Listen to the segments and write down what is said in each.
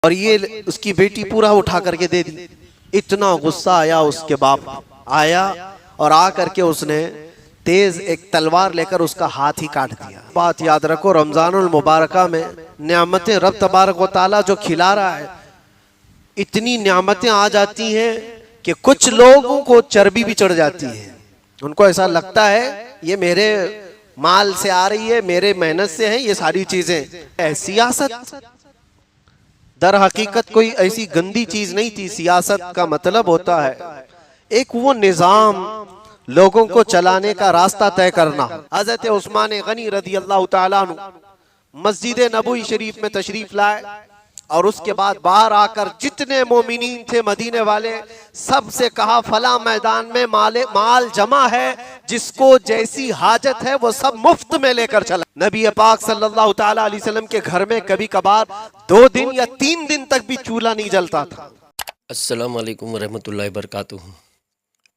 और ये उसकी बेटी पूरा उठा करके दे दी। इतना गुस्सा आया उसके बाप आया और आ करके उसने तेज एक तलवार लेकर उसका हाथ ही काट दिया। बात याद रखो, रमजानुल मुबारका में नेमतें रब तबारक व तआला जो खिला रहा है, इतनी नेमतें आ जाती हैं कि कुछ लोगों को चर्बी भी चढ़ जाती है। उनको ऐसा लगता है ये मेरे माल से आ रही है, मेरे मेहनत से है ये सारी चीजें। सियासत दर हकीकत कोई ऐसी गंदी चीज नहीं थी। सियासत का मतलब होता है एक वो निजाम, लोगों को चलाने का रास्ता तय करना। हजरत उस्मान गनी रदी अल्लाह तआला अन्हु मस्जिद नबवी शरीफ में तशरीफ लाए और उसके बाद बाहर आकर जितने मोमिनीन थे मदीने वाले, सबसे कहा फला मैदान में माल जमा है, जिसको जैसी हाजत है वो सब मुफ्त में लेकर चला। नबी पाक सल्लल्लाहु तआला अलैहि वसल्लम के घर में कभी कभार 2 दिन या 3 दिन तक भी चूल्हा नहीं जलता था। अस्सलाम वालेकुम रहमतुल्लाहि व बरकातुहू।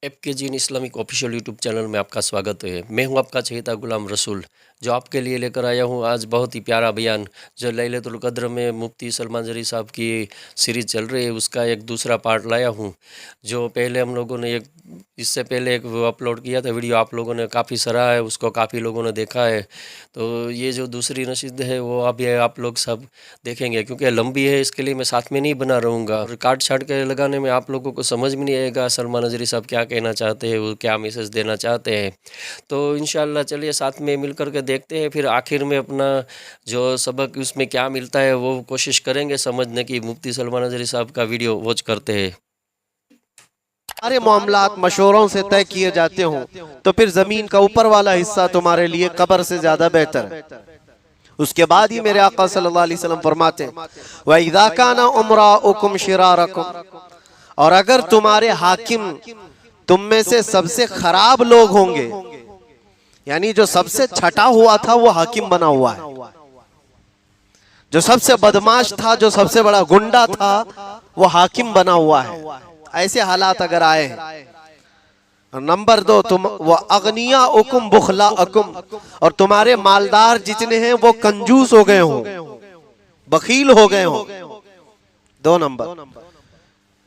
FKG Islamic official YouTube channel में आपका स्वागत है। मैं हूं आपका चहेता गुलाम रसूल, जो आपके लिए लेकर आया हूं आज बहुत ही प्यारा बयान, जो लैलतुल क़द्र में मुफ्ती सलमान जरी साहब की सीरीज़ चल रही है उसका एक दूसरा पार्ट लाया हूं। जो पहले हम लोगों ने इससे पहले एक अपलोड किया था वीडियो, आप लोगों ने काफ़ी सराहा है उसको, काफ़ी लोगों ने देखा है। तो ये जो दूसरी नशीद है वो अभी आप लोग सब देखेंगे, क्योंकि लंबी है इसके लिए मैं साथ में नहीं बना रहूँगा और काट छाट के लगाने में आप लोगों को समझ में नहीं आएगा सलमान जरी साहब क्या कहना चाहते हैं, वो क्या मैसेज देना चाहते हैं। तो इंशाल्लाह चलिए साथ में मिल कर के देखते हैं, फिर आखिर में अपना जो सबक उसमें क्या मिलता है वो कोशिश करेंगे समझने की। मुफ्ती सलमान जरी साहब का वीडियो वॉच करते हैं। सारे मामलात मशवरों से तय किए जाते हों तो फिर जमीन का ऊपर वाला हिस्सा तुम्हारे लिए कब्र से ज्यादा बेहतर है। उसके बाद ही मेरे आका सल्लल्लाहु अलैहि वसल्लम फरमाते व इज़ा काना उमराउकुम शिरारकुम, और अगर तुम्हारे हाकिम तुम में से सबसे खराब लोग होंगे, यानी जो सबसे छटा हुआ था वो हाकिम बना हुआ है, जो सबसे बदमाश था, जो सबसे बड़ा गुंडा था वो हाकिम बना हुआ है। ऐसे हालात अगर आए। नंबर 2, तुम वो अगनिया उकुम बुखला अकुम, और तुम्हारे मालदार जितने हैं वो कंजूस हो गए हों, बखील हो गए हों। 2 नंबर।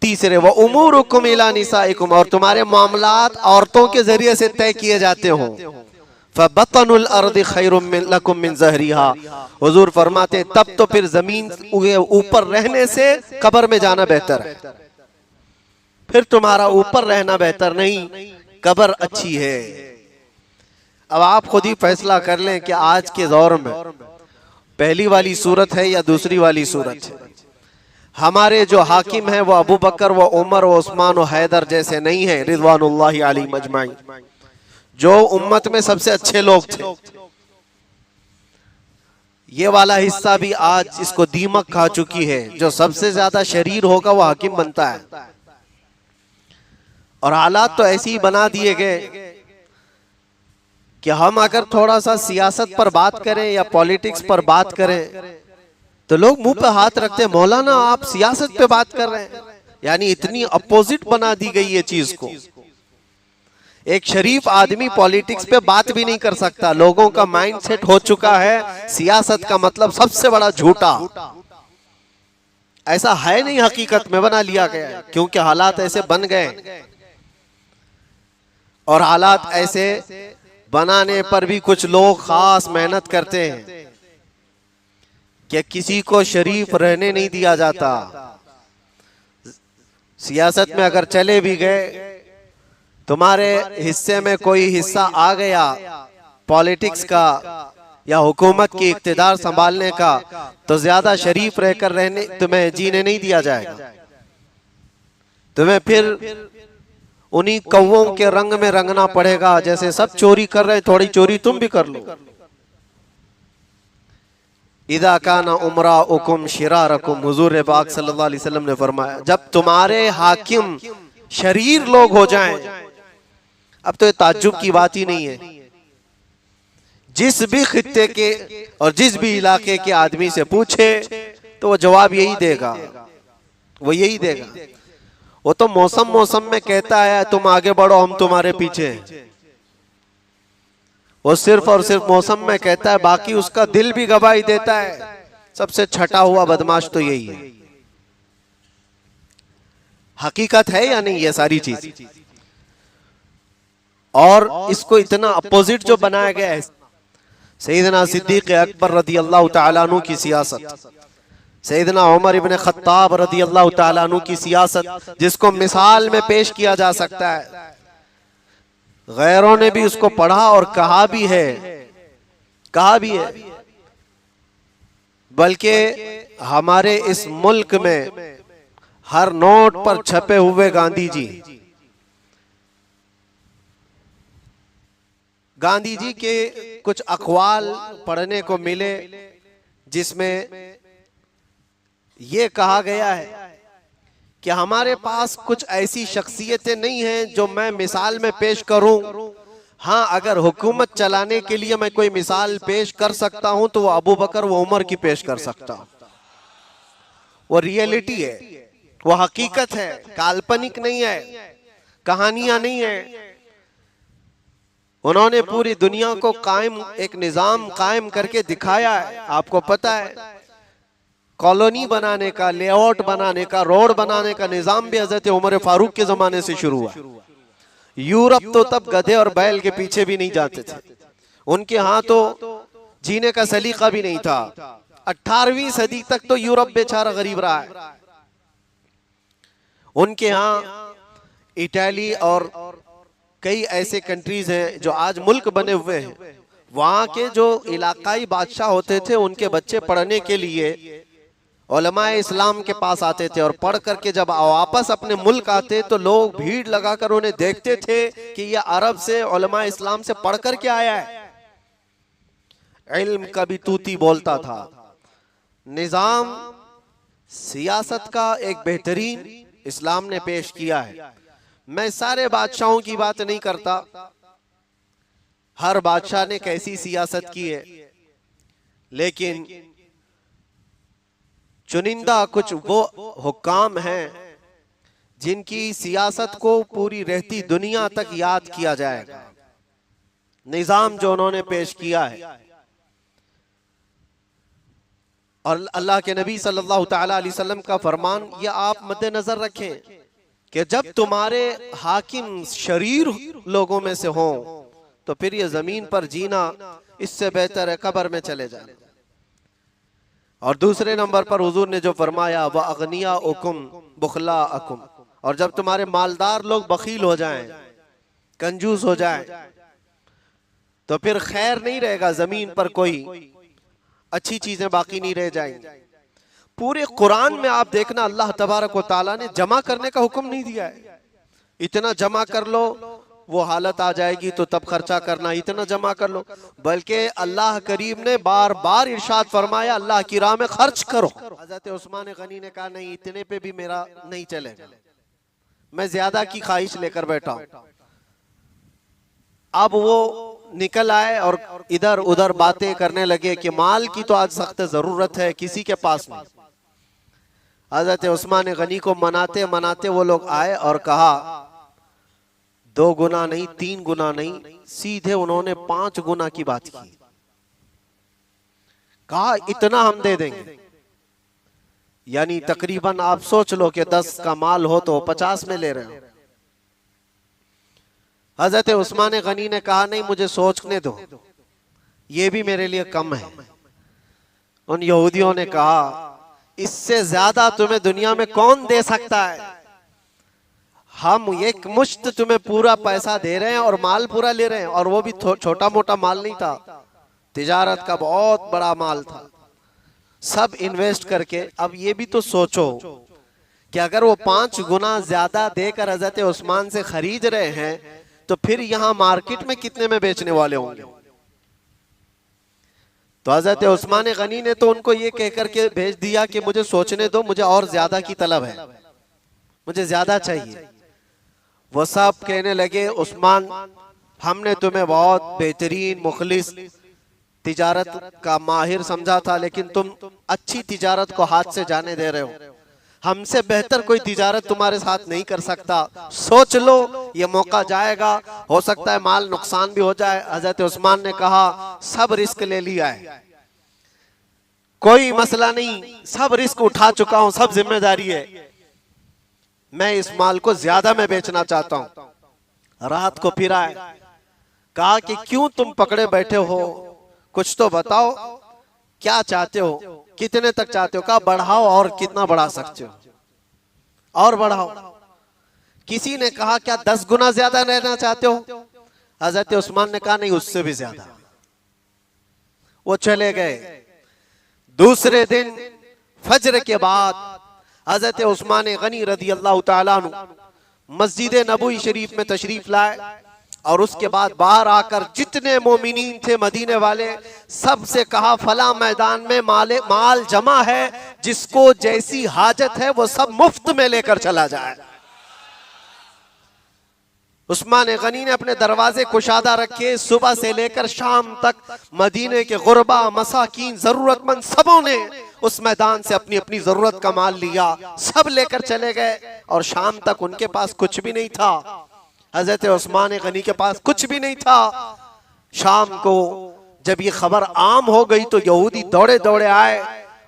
तीसरे वो उमूरुकुम इला निसाइकुम, और तुम्हारे मामलात औरतों के जरिए से तय किए जाते हों। फबतनुल अर्द खैरुम लकुम मिन ज़हरिहा, हुजूर फरमाते तब तो फिर जमीन ऊपर रहने से कब्र में जाना बेहतर है। फिर तुम्हारा ऊपर रहना बेहतर नहीं, कब्र अच्छी है। अब आप खुद ही फैसला कर लें कि आज के दौर में पहली वाली सूरत है या दूसरी वाली सूरत है। हमारे जो हाकिम हैं वो अबू बकर व उमर व उस्मान व हैदर जैसे नहीं है रिज़वानुल्लाहि अलैहिम अजमाइन, जो उम्मत में सबसे अच्छे लोग थे। ये वाला हिस्सा भी आज इसको दीमक खा चुकी है। जो सबसे ज्यादा शरीर होगा वो हाकिम बनता है। और हालात तो ऐसे ही बना दिए गए कि हम अगर थोड़ा सा सियासत पर बात करें या पॉलिटिक्स पर बात करें तो लोग मुंह पे हाथ रखते हैं, मौलाना आप सियासत पे बात कर रहे हैं। यानी इतनी अपोजिट बना दी गई है चीज को। एक शरीफ आदमी पॉलिटिक्स पे बात भी नहीं कर सकता। लोगों का माइंड सेट हो चुका है सियासत का मतलब सबसे बड़ा झूठा। ऐसा है नहीं, हकीकत में बना लिया गया है, क्योंकि हालात ऐसे बन गए। और हालात ऐसे बनाने पर भी कुछ लोग खास मेहनत करते हैं कि किसी को शरीफ रहने नहीं दिया जाता। सियासत में अगर चले भी गए, तुम्हारे हिस्से में कोई हिस्सा आ गया पॉलिटिक्स का या हुकूमत की इख्तिदार संभालने का, तो ज्यादा शरीफ रहकर रहने तुम्हें जीने नहीं दिया जाएगा। तुम्हें फिर उन्हीं कौवों के रंग में रंगना पड़ेगा। जैसे सब चोरी कर रहे हैं, थोड़ी चोरी तुम भी कर लो। इज़ा काना उमराउकुम शिरारकुम, हुजूर पाक सल्लल्लाहु अलैहि वसल्लम ने फरमाया जब तुम्हारे हाकिम शरीर लोग हो जाएं, अब तो ये ताज्जुब की बात ही नहीं है। जिस भी खित्ते के और जिस भी इलाके के आदमी से पूछे तो वो जवाब यही देगा, वो यही देगा। वो तो मौसम में कहता है तुम आगे बढ़ो हम तुम्हारे पीछे हैं। वो सिर्फ और सिर्फ मौसम में कहता है, बाकी उसका दिल भी गवाही देता है। सबसे छटा हुआ बदमाश तो यही है। हकीकत है या नहीं ये सारी चीज? और इसको इतना अपोजिट जो बनाया गया है, सैयदना सिद्दीक अकबर रदी अल्लाह तआला अन्हु की सियासत, सैयदना उमर इब्न खत्ताब रदी अल्लाह तआला अन्हु की सियासत, जिसको मिसाल में पेश किया जा सकता है। गैरों ने भी उसको पढ़ा और कहा भी है, बल्कि हमारे इस मुल्क में हर नोट पर छपे हुए गांधी जी के कुछ अक़वाल पढ़ने को मिले, जिसमें यह कहा गया है कि हमारे पास कुछ ऐसी शख्सियतें नहीं हैं जो मैं मिसाल में पेश करूं। हाँ, अगर हुकूमत चलाने के लिए मैं कोई मिसाल पेश कर सकता हूं तो वो अबू बकर व उमर की पेश कर सकता हूं। वो रियलिटी है, वो हकीकत है, काल्पनिक नहीं है, कहानियां नहीं है। उन्होंने पूरी दुनिया को एक निजाम कायम करके दिखाया है। आपको पता है, कॉलोनी बनाने का, लेआउट बनाने का, रोड बनाने का निजाम भी हजरत उमर फारूक के जमाने से शुरू हुआ। यूरोप तो तब गधे और बैल के पीछे भी नहीं जाते थे, उनके यहाँ तो जीने का सलीका भी नहीं था। 18वीं सदी तक तो यूरोप बेचारा गरीब रहा है। उनके यहाँ इटली और कई ऐसे कंट्रीज हैं जो आज मुल्क बने हुए हैं, वहाँ के जो इलाकाई बादशाह होते थे, उनके बच्चे पढ़ने के लिए उलमाए इस्लाम के पास आते थे, और पढ़ करके जब वापस अपने मुल्क आते तो लोग भीड़ लगाकर उन्हें देखते थे कि यह अरब से, उलमाए इस्लाम से पढ़ करके आया है। इल्म का भी तूती बोलता था। निजाम सियासत का एक बेहतरीन इस्लाम ने पेश किया है। मैं सारे बादशाहों की बात नहीं करता, हर बादशाह ने कैसी सियासत की है, लेकिन चुनिंदा कुछ वो हुक्काम हैं जिनकी सियासत को पूरी रहती दुनिया तक याद किया जाएगा। निजाम जो उन्होंने पेश किया है, और अल्लाह के नबी सल्लल्लाहु तआला अलैहि वसल्लम का फरमान, यह आप मद्देनजर रखें कि जब तुम्हारे हाकिम शरीर लोगों में से हों तो फिर ये जमीन पर जीना इससे बेहतर है कब्र में चले जाना। और दूसरे नंबर पर हुजूर ने जो फरमाया, व अगनिया उकुम बुखला अकुम, और जब तुम्हारे मालदार लोग बखील हो जाएं, कंजूस हो जाएं, तो फिर खैर नहीं रहेगा, जमीन पर कोई अच्छी चीजें बाकी नहीं रह जाएंगी। पूरे कुरान में आप देखना, अल्लाह तबारक व तआला ने जमा करने का हुक्म नहीं दिया है। इतना जमा कर लो, वो हालत आ जाएगी तो तब खर्चा करना, इतना जमा कर लो, बल्कि अल्लाह करीम ने बार बार इरशाद फरमाया, अल्लाह की राह में खर्च करो। हजरत उस्मान गनी ने कहा, नहीं, इतने पे भी मेरा नहीं चलेगा, मैं ज्यादा की ख्वाहिश लेकर बैठा हूं। अब वो निकल आए और इधर उधर बातें करने लगे कि माल की तो आज सख्त जरूरत है, किसी के पास नहीं। हजरत उस्मान गनी को मनाते मनाते वो लोग आए और कहा, 2 गुना नहीं, 3 गुना नहीं, सीधे उन्होंने 5 गुना की बात की। कहा इतना हम दे देंगे, यानी तकरीबन आप सोच लो कि 10 का माल हो तो 50 में ले रहे हो। हजरत उस्मान गनी ने कहा, नहीं, मुझे सोचने दो, ये भी मेरे लिए कम है। उन यहूदियों ने कहा, इससे ज्यादा तुम्हें दुनिया में कौन दे सकता है? हम एक मुश्त तुम्हें पूरा पैसा दे रहे हैं और माल पूरा ले रहे हैं, और वो भी छोटा मोटा माल नहीं था, तिजारत का बहुत बड़ा माल था, सब इन्वेस्ट करके। अब ये भी तो सोचो कि अगर वो 5 गुना ज्यादा देकर हजरत उस्मान से खरीद रहे हैं तो फिर यहां मार्केट में कितने में बेचने वाले होंगे। तो हजरत उस्मान गनी ने तो उनको ये कहकर के भेज दिया कि मुझे सोचने दो, मुझे और ज्यादा की तलब है, मुझे ज्यादा चाहिए। वो सब कहने लगे, उस्मान, हमने तुम्हें बहुत बेहतरीन मुखलिस तिजारत का माहिर समझा था, लेकिन तुम अच्छी तिजारत को हाथ से जाने दे रहे हो। हमसे बेहतर कोई तिजारत तुम्हारे साथ नहीं कर सकता, सोच लो, ये मौका जाएगा, हो सकता है माल नुकसान भी हो जाए। हजरत उस्मान ने कहा, सब रिस्क ले लिया है, कोई मसला नहीं, सब रिस्क उठा चुका हूं, सब जिम्मेदारी है, मैं इस माल को ज्यादा में बेचना चाहता हूं। रात को फिर आए, कहा कि क्यों तुम पकड़े बैठे हो, कुछ तो बताओ, क्या चाहते हो, कितने तक चाहते हो? कहा बढ़ाओ, और कितना बढ़ा सकते हो, और बढ़ाओ। किसी ने कहा क्या 10 गुना ज्यादा रहना चाहते हो? हजरत उस्मान ने कहा नहीं, उससे भी ज्यादा। वो चले गए। दूसरे दिन फजर के बाद हजरत उस्मान गनी रदी अल्लाह ताला अन्हु मस्जिद नबवी शरीफ में तशरीफ लाए और उसके बाद बाहर आकर जितने मोमिनीन थे मदीने वाले, सबसे कहा फला मैदान में माल जमा है, जिसको जैसी हाजत है वो सब मुफ्त में लेकर चला जाए। उस्मान गनी ने अपने दरवाजे कुशादा रखे, सुबह से लेकर शाम तक मदीने के गुरबा, मसाकीन, जरूरतमंद सबों ने उस मैदान से अपनी अपनी जरूरत का माल लिया, सब लेकर चले गए। और शाम तक उनके पास कुछ भी नहीं था, हजरत उस्मान गनी के पास कुछ भी नहीं था। शाम को जब ये खबर आम हो गई तो यहूदी दौड़े दौड़े आए,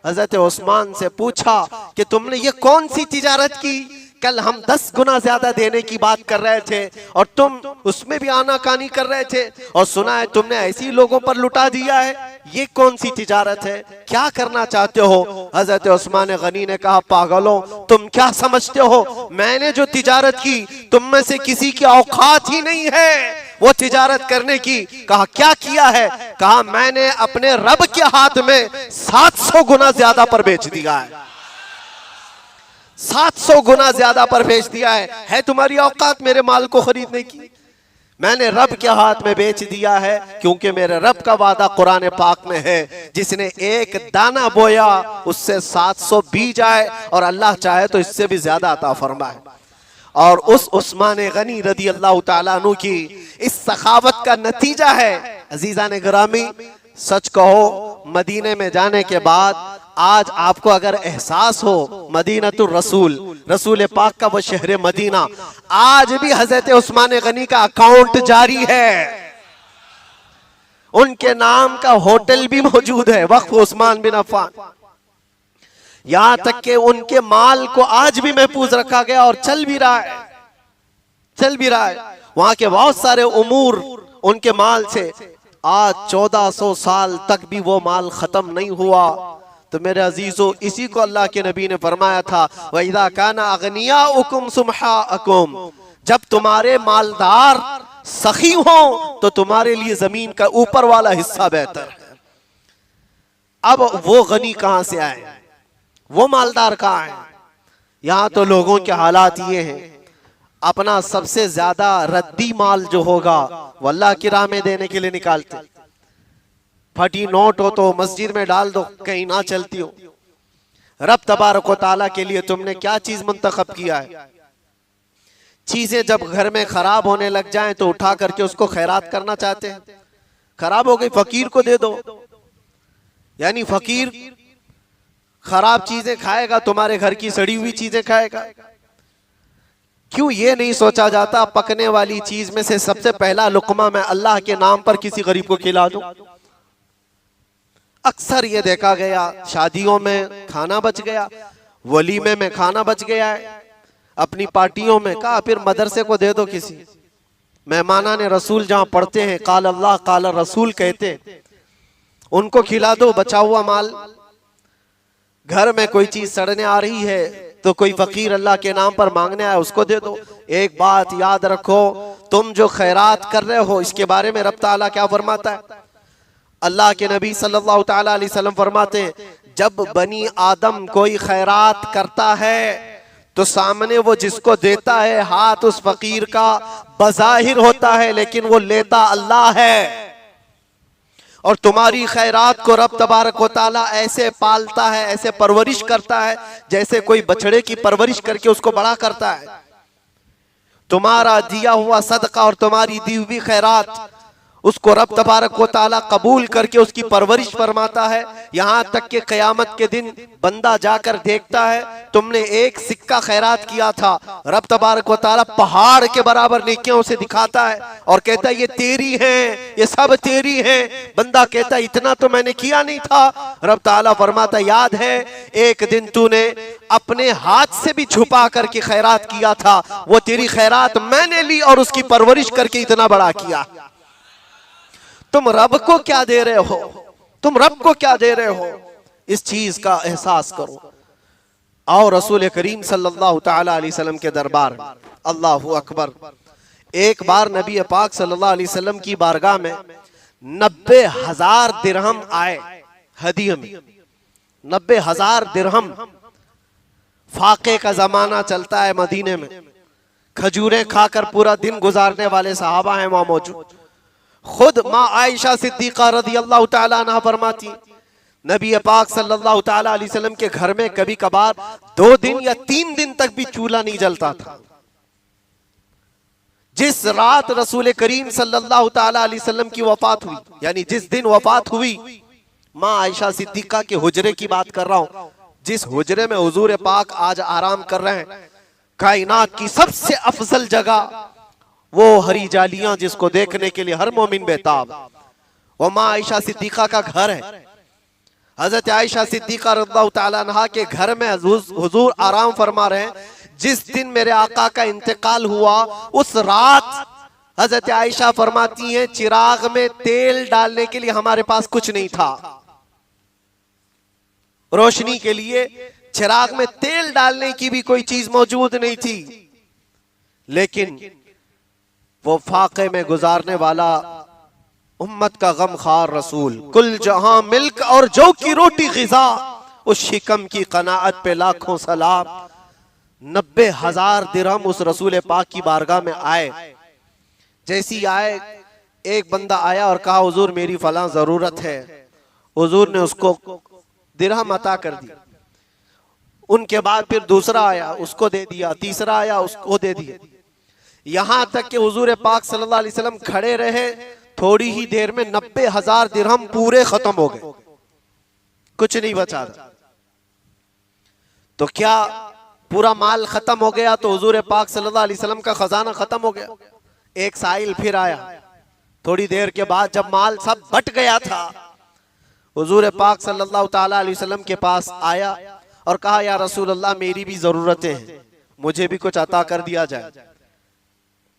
हजरत उस्मान से पूछा कि तुमने ये कौन सी तिजारत की? कल हम 10 गुना ज्यादा देने की बात कर रहे थे और तुम उसमें भी आनाकानी कर रहे थे, और सुना है तुमने ऐसी लोगों पर लुटा दिया है, ये कौन सी तिजारत है, क्या करना चाहते हो? हजरत उस्मान गनी ने कहा पागलों, तुम क्या समझते हो, मैंने जो तिजारत की तुम में से किसी की औकात ही नहीं है वो तिजारत करने की। कहा क्या किया है? कहा मैंने अपने रब के हाथ में 700 गुना ज्यादा पर बेच दिया है, 700 गुना ज्यादा पर बेच दिया है तुम्हारी औकात मेरे माल को खरीदने की? मैंने रब के हाथ में बेच दिया है, क्योंकि मेरे रब का वादा कुरान पाक में है, जिसने एक दाना बोया उससे 700 बीज आए और अल्लाह चाहे तो इससे भी ज्यादा अता फरमाए। और उस उस्मान गनी रदी अल्लाह ताला अन्हु की इस सखावत का नतीजा है। अजीजा ने ग्रामी, सच कहो मदीने में जाने के बाद आज आपको अगर एहसास हो मदीनतुर रसूल, रसूल पाक का वो शहर मदीना, आज भी हजरत उस्मान गनी का अकाउंट जारी है, उनके नाम का होटल भी मौजूद है, वक्फ उस्मान बिन अफ़्फ़ान। यहां तक के उनके माल को आज भी महफूज रखा गया और चल भी रहा है, चल भी रहा है। वहां के बहुत सारे उमूर उनके माल से आज 1400 साल तक भी वो माल खत्म नहीं हुआ। तो मेरे अजीजों, इसी को अल्लाह के नबी ने फरमाया था, वइज़ा काना अगनियाउकुम सुमहाअकुम, जब तुम्हारे मालदार सखी हो तो तुम्हारे लिए जमीन का ऊपर वाला हिस्सा बेहतर है। अब वो गनी कहां से आए, वो मालदार कहां है? यहां तो लोगों के हालात ये हैं, अपना सबसे ज्यादा रद्दी माल जो होगा वो अल्लाह की राह में देने के लिए निकालते। फटी नोट हो तो मस्जिद में डाल दो, कहीं ना चलती हो। रब तबारक व तआला के लिए तुमने क्या चीज मुंतखब किया है? चीजें जब घर में खराब होने लग जाएं तो उठा करके उसको खैरात करना चाहते हैं। खराब हो गई, फकीर को दे दो, यानी फकीर खराब चीजें खाएगा, तुम्हारे घर की सड़ी हुई चीजें खाएगा। क्यों ये नहीं सोचा जाता पकने वाली चीज में से सबसे पहला लुकमा मैं अल्लाह के नाम पर किसी गरीब को खिला दूं? अक्सर ये देखा गया, शादियों में खाना बच गया, वलीमे में खाना बच गया है, अपनी पार्टियों में कहा फिर मदरसे को दे दो किसी। मेहमानाने रसूल जहां पढ़ते हैं, काल अल्लाह काल रसूल कहते, उनको खिला दो बचा हुआ माल। घर में कोई चीज सड़ने आ रही है तो कोई फकीर अल्लाह के नाम पर मांगने आया, उसको दे दो। एक बात याद रखो, तुम जो खैरात कर रहे हो इसके बारे में रब ताला क्या फरमाता है? अल्लाह के नबी सल्लल्लाहु ताला अलैहि वसल्लम फरमाते हैं, जब बनी आदम कोई खैरात करता है तो सामने वो जिसको देता है हाथ उस फकीर का बज़ाहिर होता है, लेकिन वो लेता अल्लाह है। और तुम्हारी खैरात को रब तबारक व तआला ऐसे पालता है, ऐसे परवरिश करता है जैसे कोई बछड़े की परवरिश करके उसको बड़ा करता है। तुम्हारा दिया हुआ सदका और तुम्हारी दी हुई खैरात उसको रब तबारक व तआला कबूल करके उसकी परवरिश फरमाता है। यहाँ तक कि क़यामत के दिन बंदा जाकर देखता है तुमने एक सिक्का खैरात किया था, रब तबारक व तआला पहाड़ के बराबर नेकियों से दिखाता है और कहता है ये तेरी हैं, ये सब तेरी हैं। बंदा कहता है इतना तो मैंने किया नहीं था। रब तआला फरमाता याद है एक दिन तूने अपने हाथ से भी छुपा करके खैरात किया था, वो तेरी खैरात मैंने ली और उसकी परवरिश करके इतना बड़ा किया। तुम रब को क्या दे रहे हो, तुम रब को क्या दे रहे हो, इस चीज का एहसास करो। और रसूल करीम सल्लल्लाहु ताला अलैहि वसल्लम के दरबार में, अल्लाहु अकबर, एक बार नबी पाक सल्लल्लाहु अलैहि वसल्लम की बारगाह में 90,000 दिरहम आए हदिया में। 90,000 दिरहम, फाके का जमाना चलता है मदीने में, खजूरें खाकर पूरा दिन गुजारने वाले सहाबा हैं वहां मौजूद। खुद माँ आयशा सिद्दीका रज़ी अल्लाह तआला अन्हा फरमाती नबी पाक सल्लल्लाहु तआला अलैहि वसल्लम के घर में कभी कभार 2 दिन या 3 दिन तक भी चूल्हा नहीं जलता था। जिस रात रसूल करीम सल्लल्लाहु तआला अलैहि वसल्लम की वफात हुई, यानी जिस दिन वफात हुई, माँ आयशा सिद्दीका के हुजरे की बात कर रहा हूं, जिस हुजरे में हुजूर पाक आज आराम कर रहे हैं, कायनात की सबसे अफजल जगह, वो हरी जालियां जिसको देखने के लिए हर मोमिन बेताब, वो माँ आयशा सिद्दीका का घर है। हजरत आयशा सिद्दीका रज़ियल्लाहु तआला अन्हा के घर में हुजूर आराम फरमा रहे हैं। जिस दिन मेरे आका का इंतकाल हुआ उस रात हजरत आयशा फरमाती हैं चिराग में तेल डालने के लिए हमारे पास कुछ नहीं था, रोशनी के लिए चिराग में तेल डालने की भी कोई चीज मौजूद नहीं थी, लेकिन वो फाके में गुजारने वाला उम्मत का गमखार रसूल, कुल जहां मिल्क और जौ की रोटी ग़िज़ा, उस शिकम की कनाअत पे लाखों सलाम। 90,000 दिरहम उस रसूल पाक की बारगाह में आए। जैसी आए, एक बंदा आया और कहा हुजूर मेरी फलां जरूरत है। हुजूर ने उसको दिरहम अता कर दी। उनके बाद फिर दूसरा आया, उसको दे दिया, तीसरा आया, उसको दे दिया, यहां तक कि हुजूर पाक सल्लल्लाहु अलैहि वसल्लम खड़े रहे। थोड़ी ही देर में 90,000 दिरहम पूरे खत्म हो गए, कुछ नहीं बचा था। तो क्या पूरा माल खत्म हो गया तो हुजूर पाक सल्लल्लाहु अलैहि वसल्लम का खजाना खत्म हो गया? एक साइल फिर आया, थोड़ी देर के बाद जब माल सब बट गया था, हुजूर पाक सल्लल्लाहु ताला अलैहि वसल्लम के पास आया और कहा या रसूल अल्लाह मेरी भी जरूरतें हैं, मुझे भी कुछ अता कर दिया जाए।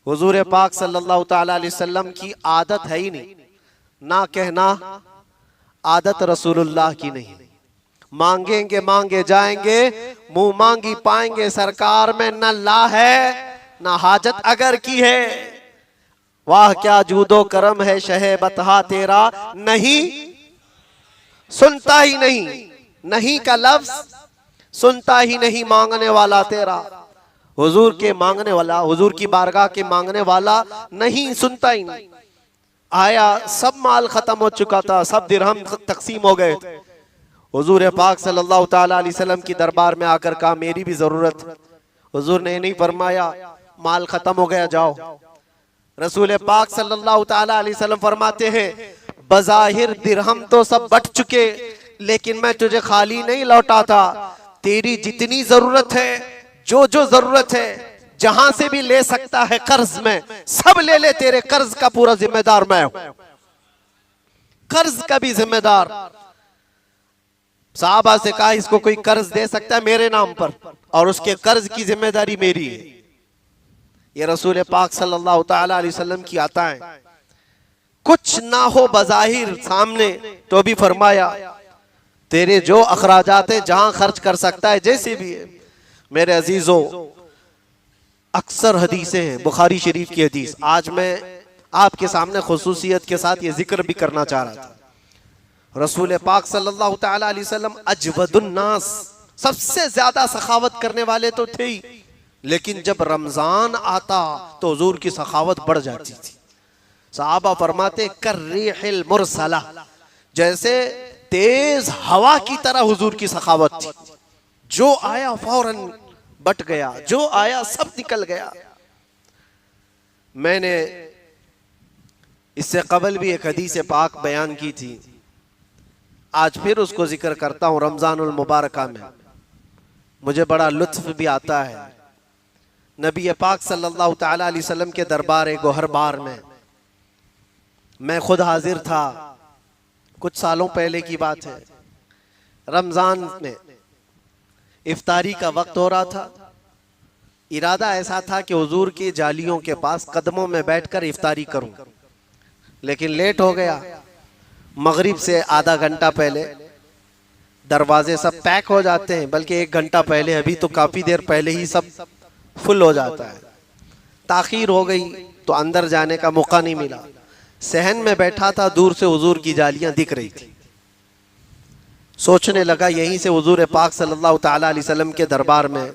हुजूर पाक सल्लल्लाहु ताला अलैहि वसल्लम की आदत है ही नहीं, ना कहना आदत रसूलुल्लाह की नहीं। मांगेंगे मांगे जाएंगे, मुंह मांगी पाएंगे, सरकार में न ला है न हाजत अगर की है। वाह क्या जूदो करम है शहे बतहा तेरा, नहीं सुनता ही नहीं, नहीं का लफ्ज सुनता ही नहीं मांगने वाला तेरा। हुजूर के मांगने वाला, हुजूर की बारगाह के मांगने वाला नहीं, सुनता ही नहीं। आया, सब माल खत्म हो चुका था, सब दिरहम तकसीम हो गए थे। हुजूर पाक सल्लल्लाहु ताला अलैहि वसल्लम की दरबार में आकर कहा मेरी भी जरूरत है। हुजूर ने नहीं फरमाया माल खत्म हो गया जाओ। रसूल पाक सल्लल्लाहु ताला अलैहि वसल्लम फरमाते हैं बज़ाहिर दिरहम तो सब बट चुके, लेकिन मैं तुझे खाली नहीं लौटा था। तेरी जितनी जरूरत है, जो जो जरूरत है, जहां से भी ले सकता है कर्ज में, सब ले ले, तेरे कर्ज का पूरा जिम्मेदार मैं हूं, कर्ज का भी जिम्मेदार। साहबा से कहा इसको कोई कर्ज दे सकता है मेरे नाम पर, और उसके कर्ज की जिम्मेदारी मेरी है। ये रसूल पाक सल्लल्लाहु ताला अलैहि वसल्लम की आता है। कुछ ना हो बज़ाहिर सामने तो भी फरमाया तेरे जो अखराजात है जहां खर्च कर सकता है, जैसे भी है। मेरे अजीजों, अक्सर हदीसें हैं, बुखारी शरीफ की हदीस, आज मैं आपके सामने खुसूसियत के साथ ये जिक्र भी करना चाह रहा था। रसूल पाक सल्लल्लाहु ताला अलैहि वसल्लम अजवदुन नास, सबसे ज्यादा सखावत करने वाले तो थे ही, लेकिन जब रमजान आता तो हुजूर की सखावत बढ़ जाती थी। सहाबा फरमाते कर्रिहिल मुरसला, जैसे तेज हवा की तरह हुजूर की सखावत थी। जो आया फौरन बट गया, जो आया सब निकल गया। मैंने इससे कबल भी एक हदीस पाक बयान की थी, आज फिर उसको जिक्र करता हूँ रमज़ानुल मुबारका में। मुझे बड़ा लुत्फ भी आता है। नबी पाक सल्लल्लाहु तआला अलैहि वसल्लम के दरबार गोहरबार में मैं खुद हाजिर था। कुछ सालों पहले की बात है। रमज़ान में इफ्तारी का वक्त हो रहा था। इरादा ऐसा था कि हुजूर की जालियों के पास कदमों में बैठकर इफ्तारी करूं, लेकिन लेट हो गया। मगरिब से आधा घंटा पहले दरवाजे सब पैक हो जाते हैं, बल्कि 1 घंटा पहले, अभी तो काफ़ी देर पहले ही सब फुल हो जाता है। ताखीर हो गई तो अंदर जाने का मौका नहीं मिला। सहन में बैठा था, दूर से हुजूर की जालियां दिख रही थी। सोचने लगा यहीं से हुजूर पाक सल्लल्लाहु तआला अलैहि वसल्लम के दरबार में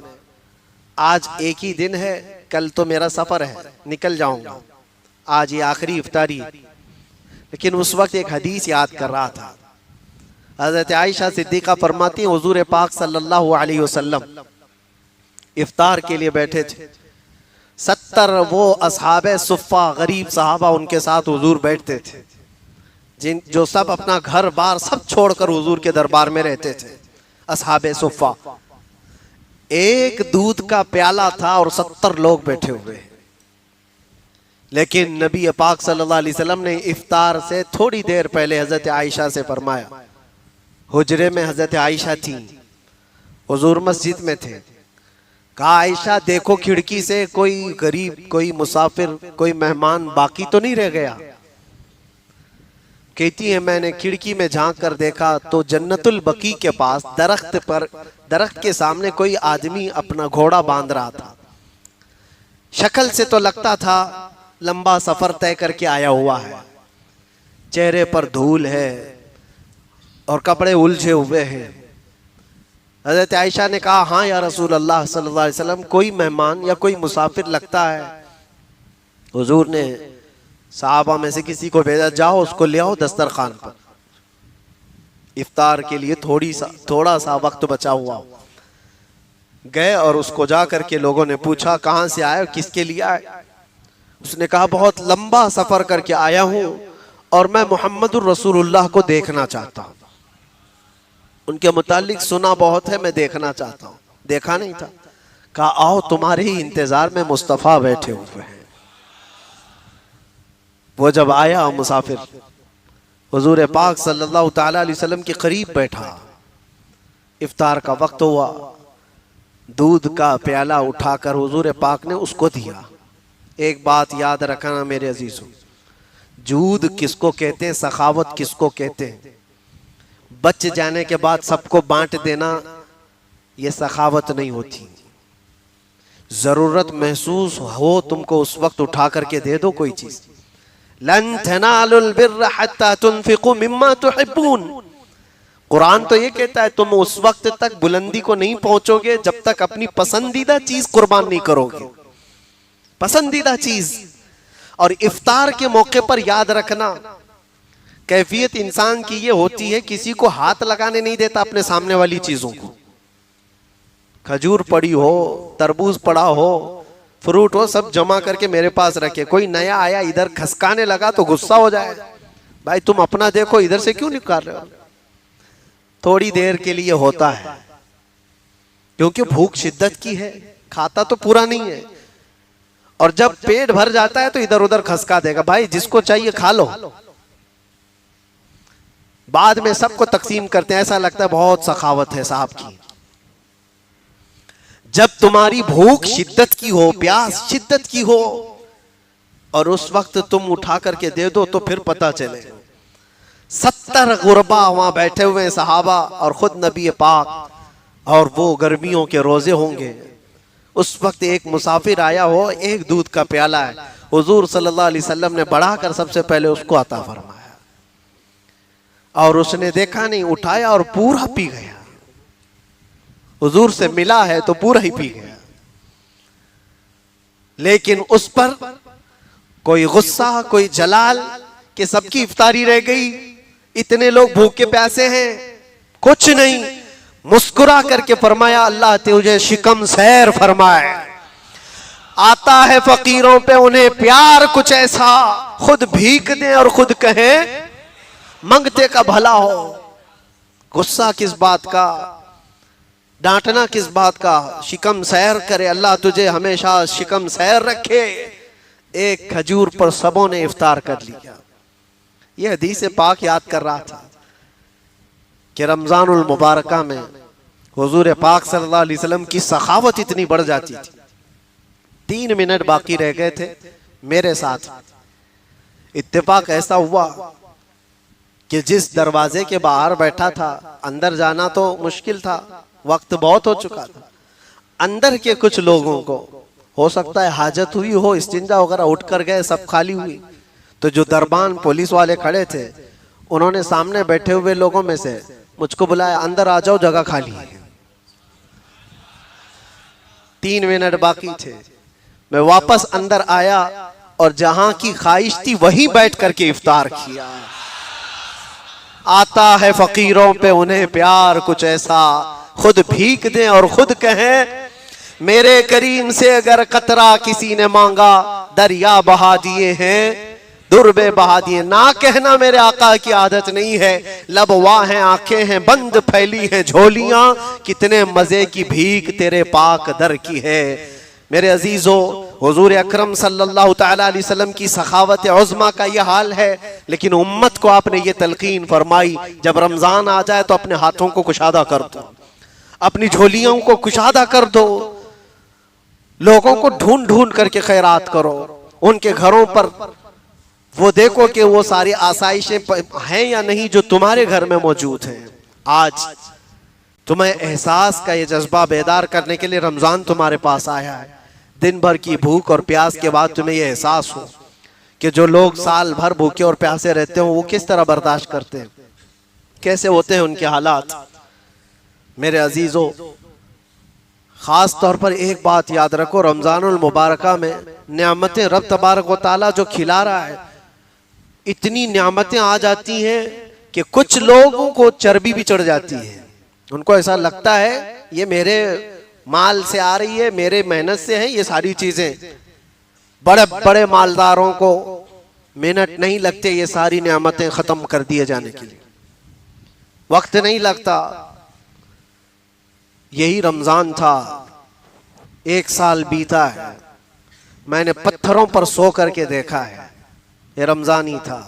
आज एक ही दिन है, कल तो मेरा सफ़र है, निकल जाऊंगा, आज ये आखिरी इफ्तारी। लेकिन उस वक्त एक हदीस याद कर रहा था। हज़रत आयशा सिद्दीक़ा फरमाती हैं हुजूर पाक सल्लल्लाहु अलैहि वसल्लम इफ्तार के लिए बैठे थे। 70 वो असहाबे सुफ़ा गरीब सहाबा उनके साथ हुजूर बैठते थे, जो सब अपना घर बार सब छोड़कर हुजूर के दरबार में रहते थे। असहाबे सुफ़ा, एक दूध का प्याला था और 70 लोग बैठे हुए। लेकिन नबी पाक सल्लल्लाहु अलैहि वसल्लम ने इफ्तार से थोड़ी देर पहले हज़रत आयशा से फरमाया। हुजरे में हज़रत आयशा थी, हुजूर मस्जिद में थे। कहा आयशा देखो खिड़की से कोई गरीब, कोई मुसाफिर, कोई मेहमान बाकी तो नहीं रह गया। कहती है मैंने खिड़की में झांक कर देखा तो जन्नतुल बकी के पास दरख्त के सामने कोई आदमी अपना घोड़ा बांध रहा था। शक्ल से तो लगता था लंबा सफर तय करके आया हुआ है, चेहरे पर धूल है और कपड़े उलझे हुए हैं। हज़रत आयशा ने कहा हाँ या रसूल अल्लाह सल्लल्लाहु अलैहि वसल्लम, कोई मेहमान या कोई मुसाफिर लगता है। हुजूर ने सहाबा में से किसी को भेजा, जाओ उसको ले आओ दस्तरखान पर, इफ्तार के लिए थोड़ा सा वक्त बचा हुआ। गए और उसको जा करके लोगों ने पूछा कहाँ से आए, किसके लिए आए। उसने कहा बहुत लंबा सफर करके आया हूँ और मैं मुहम्मदुर रसूलुल्लाह को देखना चाहता हूँ। उनके मुतालिक सुना बहुत है, मैं देखना चाहता हूँ, देखा नहीं था। कहा आओ तुम्हारे ही इंतजार में मुस्तफ़ा बैठे हुए हैं। वो जब आया मुसाफिर हुजूर पाक सल्लल्लाहु तआला अलैहि वसल्लम के करीब बैठा, इफ्तार का वक्त हुआ, दूध का प्याला उठाकर हुजूर पाक ने उसको दिया। एक बात याद रखना मेरे अजीजों, जूद किसको कहते हैं, सखावत किसको कहते हैं। बच जाने के बाद सबको बांट देना ये सखावत नहीं होती। जरूरत महसूस हो तुमको उस वक्त उठा करके दे दो कोई चीज। लन तनालुल बिर्र हत्ता तुनफिकू मिम्मा तुहिब्बून। कुरान तो ये कहता है तुम उस वक्त तक बुलंदी को नहीं पहुंचोगे जब तक अपनी पसंदीदा चीज कुर्बान नहीं करोगे, पसंदीदा चीज। और इफ्तार के मौके पर याद रखना, कैफियत इंसान की ये होती है किसी को हाथ लगाने नहीं देता अपने सामने वाली चीजों को। खजूर पड़ी हो, तरबूज पड़ा हो, फ्रूट हो, सब जमा करके मेरे पास रखे। कोई नया आया इधर खसकाने लगा तो गुस्सा हो जाए, भाई तुम अपना देखो, इधर से क्यों निकाल रहे हो। थोड़ी देर के लिए होता है क्योंकि भूख शिद्दत की है, खाता तो पूरा नहीं है। और जब पेट भर जाता है तो इधर उधर खसका देगा, भाई जिसको चाहिए खा लो। बाद में सबको तकसीम करते हैं, ऐसा लगता है बहुत सखावत है साहब की। जब तुम्हारी भूख शिद्दत की हो, प्यास शिद्दत की हो और उस वक्त तुम उठा करके दे दो तो फिर पता चले। 70 गुरबा वहां बैठे हुए सहाबा और खुद नबी पाक, और वो गर्मियों के रोजे होंगे। उस वक्त एक मुसाफिर आया हो, एक दूध का प्याला है, हुजूर सल्लल्लाहु अलैहि वसल्लम ने बढ़ाकर सबसे पहले उसको अता फरमाया और उसने देखा नहीं, उठाया और पूरा पी गया। हुजूर से मिला है तो पूरा ही पी गया। लेकिन उस पर कोई गुस्सा, कोई जलाल कि सबकी इफ्तारी रह गई, इतने लोग भूखे प्यासे हैं, कुछ नहीं। मुस्कुरा करके फरमाया अल्लाह तुझे शिकम सैर फरमाए, आता है फकीरों पे उन्हें प्यार कुछ ऐसा, खुद भीख दें और खुद कहें मंगते का भला हो। गुस्सा किस बात का, डांटना किस बात का, शिकम सैर करे, अल्लाह तुझे हमेशा शिकम सैर रखे। एक खजूर पर सबों ने इफ्तार कर लिया। यह हदीस पाक याद कर रहा था कि रमजानुल मुबारका में हुजूर पाक सल्लल्लाहु अलैहि वसल्लम की सखावत इतनी बढ़ जाती थी। 3 मिनट बाकी रह गए थे, मेरे साथ इत्तेफाक ऐसा हुआ कि जिस दरवाजे के बाहर बैठा था, अंदर जाना तो मुश्किल था, वक्त बहुत हो चुका था। अंदर के कुछ लोगों को हो सकता है हाजत हुई हो, इस्तिंजा वगैरह उठ कर गए, सब खाली हुई, तो जो दरबान पुलिस वाले खड़े थे उन्होंने सामने बैठे हुए लोगों में से मुझको बुलाया, अंदर आ जाओ, जगह खाली है। 3 मिनट बाकी थे, मैं वापस अंदर आया और जहां की ख्वाहिश थी वहीं बैठ करके इफ्तार किया। आता है फकीरों पे उन्हें प्यार कुछ ऐसा, खुद भीख दें और खुद कहें मेरे करीम से अगर कतरा किसी ने मांगा, दरिया बहा दिए हैं, दुर्बे बहा दिए। ना कहना मेरे आका की आदत नहीं है, लब वाह हैं, आंखें हैं बंद, फैली हैं झोलियां, कितने मजे की भीख तेरे पाक दर की है। मेरे अजीजों, हुजूर अकरम सल्लल्लाहु तआला अलैहि वसल्लम की सखावत उज़्मा का यह हाल है, लेकिन उम्मत को आपने ये तलकीन फरमाई, जब रमजान आ जाए तो अपने हाथों को कुशादा कर दो, अपनी झोलियों को कुशादा कर दो, लोगों को ढूंढ ढूंढ करके खैरात करो, उनके घरों पर वो देखो कि वो सारी आसाइशें हैं या नहीं जो तुम्हारे घर में मौजूद हैं। आज तुम्हें एहसास का ये जज्बा बेदार करने के लिए रमजान तुम्हारे पास आया है। दिन भर की भूख और प्यास के बाद तुम्हें ये एहसास हो कि जो लोग साल भर भूखे और प्यासे रहते हो वो किस तरह बर्दाश्त करते हैं, कैसे होते हैं उनके हालात। मेरे अजीजों, खास तौर पर एक बात याद रखो, रमजानुल मुबारका में नियामतें रब तबारक व तआला जो खिला रहा है, इतनी नियामतें आ जाती हैं कि कुछ लोगों को चर्बी भी चढ़ जाती है। उनको ऐसा लगता है ये मेरे माल से आ रही है, मेरे मेहनत से है ये सारी चीजें। बड़े बड़े मालदारों को मिनट नहीं लगते ये सारी नियामतें खत्म कर दिए जाने के लिए, वक्त नहीं लगता। यही रमजान था, 1 साल बीता है, मैंने पत्थरों पर सो करके देखा है, ये रमजान ही था।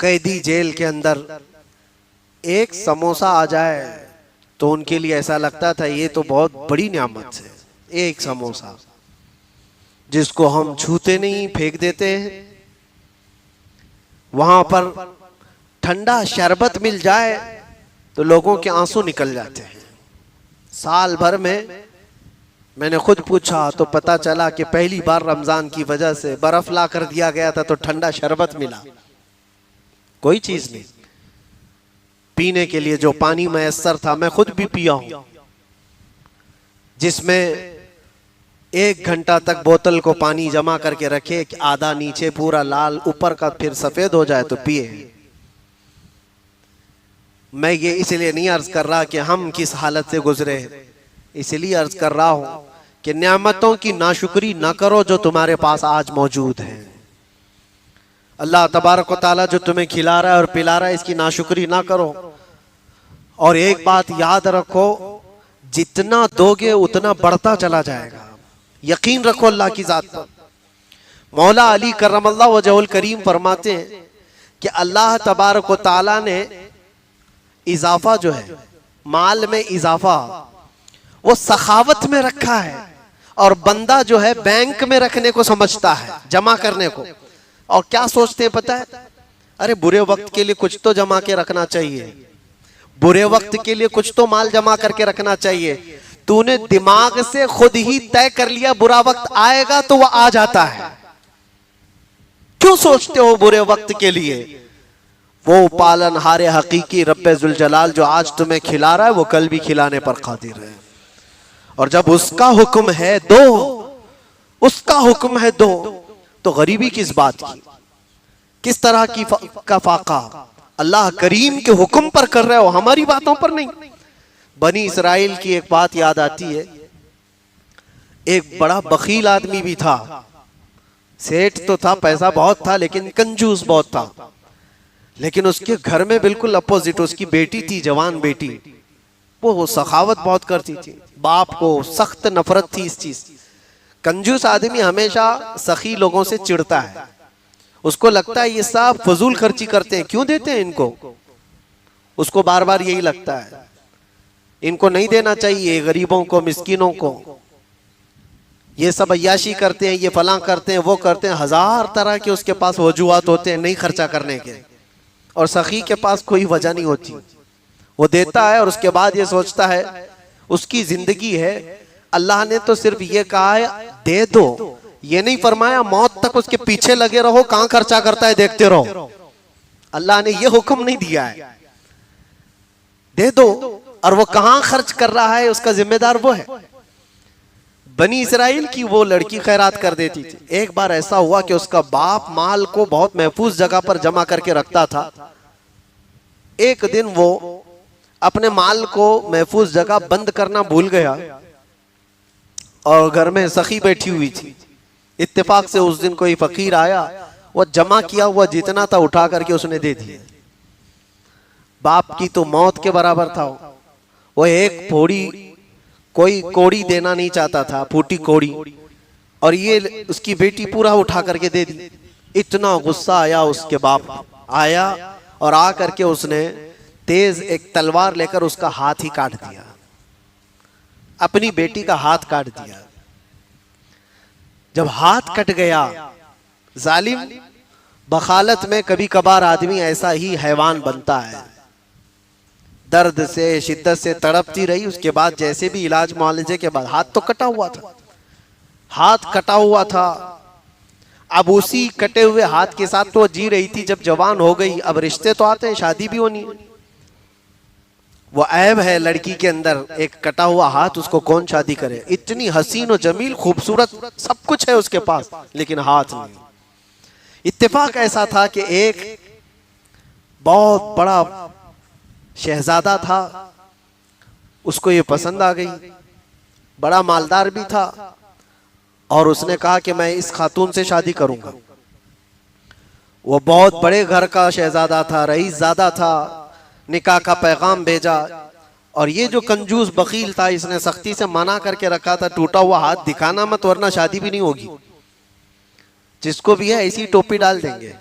कैदी जेल के अंदर एक समोसा आ जाए तो उनके लिए ऐसा लगता था ये तो बहुत बड़ी नियामत है, एक समोसा जिसको हम छूते नहीं, फेंक देते हैं। वहां पर ठंडा शरबत मिल जाए तो लोगों के आंसू निकल जाते हैं। साल भर में मैंने खुद पूछा तो पता चला कि पहली बार रमजान की वजह से बर्फ ला कर दिया गया था तो ठंडा शरबत मिला, कोई चीज नहीं। पीने के लिए जो पानी मैसर था, मैं खुद भी पिया हूं, जिसमें 1 घंटा तक बोतल को पानी जमा करके रखे कि आधा नीचे पूरा लाल, ऊपर का फिर सफेद हो जाए तो पिए। मैं ये इसलिए नहीं अर्ज कर रहा कि हम किस हालत से गुजरे, इसलिए अर्ज कर रहा हूं कि नियामतों की नाशुक्री ना करो जो तुम्हारे पास आज मौजूद है। अल्लाह तबारक व तआला जो तुम्हें खिला रहा है और पिला रहा है, इसकी नाशुक्री ना करो। और एक बात याद रखो, जितना दोगे उतना बढ़ता चला जाएगा। यकीन रखो अल्लाह की जात पर। मौला अली करमल्लाहु वजहुल करीम फरमाते हैं कि अल्लाह तबारक व तआला ने इजाफा जो है, माल में इजाफा, वो सखावत में रखा है, और बंदा जो है बैंक में रखने को समझता है, जमा करने को। और क्या सोचते हैं पता है, अरे बुरे वक्त के लिए कुछ तो जमा के रखना चाहिए, बुरे वक्त के लिए कुछ तो माल जमा करके रखना चाहिए। तूने दिमाग से खुद ही तय कर लिया बुरा वक्त आएगा तो वह आ जाता है। क्यों सोचते हो बुरे वक्त के लिए? वो पालनहारे हकीकी रब्बे जुल जलाल जो आज तुम्हें खिला रहा है वो कल भी खिलाने पर कादिर है। और जब उसका हुक्म है दो, उसका हुक्म है दो, तो गरीबी किस बात की, किस तरह की का फाका अल्लाह करीम के हुक्म पर कर रहे हो, हमारी बातों पर नहीं। बनी इसराइल की एक बात याद आती है। एक बड़ा बखील आदमी भी था, सेठ तो था, पैसा बहुत था, लेकिन कंजूस बहुत था। लेकिन उसके घर में बिल्कुल अपोजिट उसकी बेटी थी, जवान बेटी, वो सखावत बहुत करती थी। बाप को सख्त नफरत थी इस चीज। कंजूस आदमी हमेशा सखी लोगों से चिढ़ता है, उसको लगता है ये सब फजूल खर्ची करते हैं, क्यों देते हैं इनको। उसको बार बार यही लगता है, इनको नहीं देना चाहिए, गरीबों को, मिस्किनों को। ये सब अय्याशी करते हैं, ये फलां करते हैं, वो करते हैं, हजार तरह के उसके पास वजूहात होते हैं नहीं खर्चा करने के। और सखी के पास कोई वजह नहीं होती, वो देता है और उसके बाद ये सोचता है उसकी जिंदगी है, अल्लाह ने तो सिर्फ ये कहा है दे दो, ये नहीं फरमाया मौत तक उसके पीछे लगे रहो, कहां खर्चा करता है देखते रहो। अल्लाह ने ये हुक्म नहीं दिया है, दे दो, और वो कहां खर्च कर रहा है उसका जिम्मेदार वो है। बनी इसराइल की वो लड़की खैरात कर देती थी। एक बार ऐसा हुआ कि उसका बाप माल को बहुत महफूज जगह पर जमा करके रखता था। एक दिन वो अपने माल को महफूज जगह बंद करना भूल गया और घर में सखी बैठी हुई थी। इत्तेफाक से उस दिन कोई फकीर आया, वो जमा किया हुआ जितना था उठा करके उसने दे दिया। बाप की तो मौत के बराबर था। वो एक फोड़ी कोई कोड़ी देना नहीं चाहता था, फूटी कोड़ी, और ये उसकी बेटी पूरा उठा करके दे दी। इतना गुस्सा आया उसके बाप, आया और आ करके उसने तेज एक तलवार लेकर उसका हाथ ही काट दिया, अपनी बेटी का हाथ काट दिया। जब हाथ कट गया, जालिम बखालत में कभी कभार आदमी ऐसा ही हैवान बनता है। दर्द से, शिद्दत से तड़पती रही। उसके बाद जैसे भी इलाज मुआवजे के बाद, हाथ तो कटा हुआ था, हाथ कटा हुआ था। अब उसी कटे हुए हाथ के साथ तो जी रही थी। जब जवान हो गई, अब रिश्ते तो आते हैं, शादी भी होनी है। वो ऐब है लड़की के अंदर, एक कटा हुआ हाथ, उसको कौन शादी करे। इतनी हसीन और जमील, खूबसूरत, सब कुछ है उसके पास, लेकिन हाथ नहीं। इत्तेफाक ऐसा था कि एक बहुत बड़ा शहजादा था, उसको ये पसंद आ गई, बड़ा मालदार भी था, और उसने कहा कि मैं इस खातून से शादी करूंगा। वो बहुत बड़े घर का शहजादा था, रईस ज़ादा था। निकाह का पैगाम भेजा, और ये जो कंजूस बकील था, इसने सख्ती से मना करके रखा था, टूटा हुआ हाथ दिखाना मत वरना शादी भी नहीं होगी, जिसको भी है ऐसी टोपी डाल देंगे,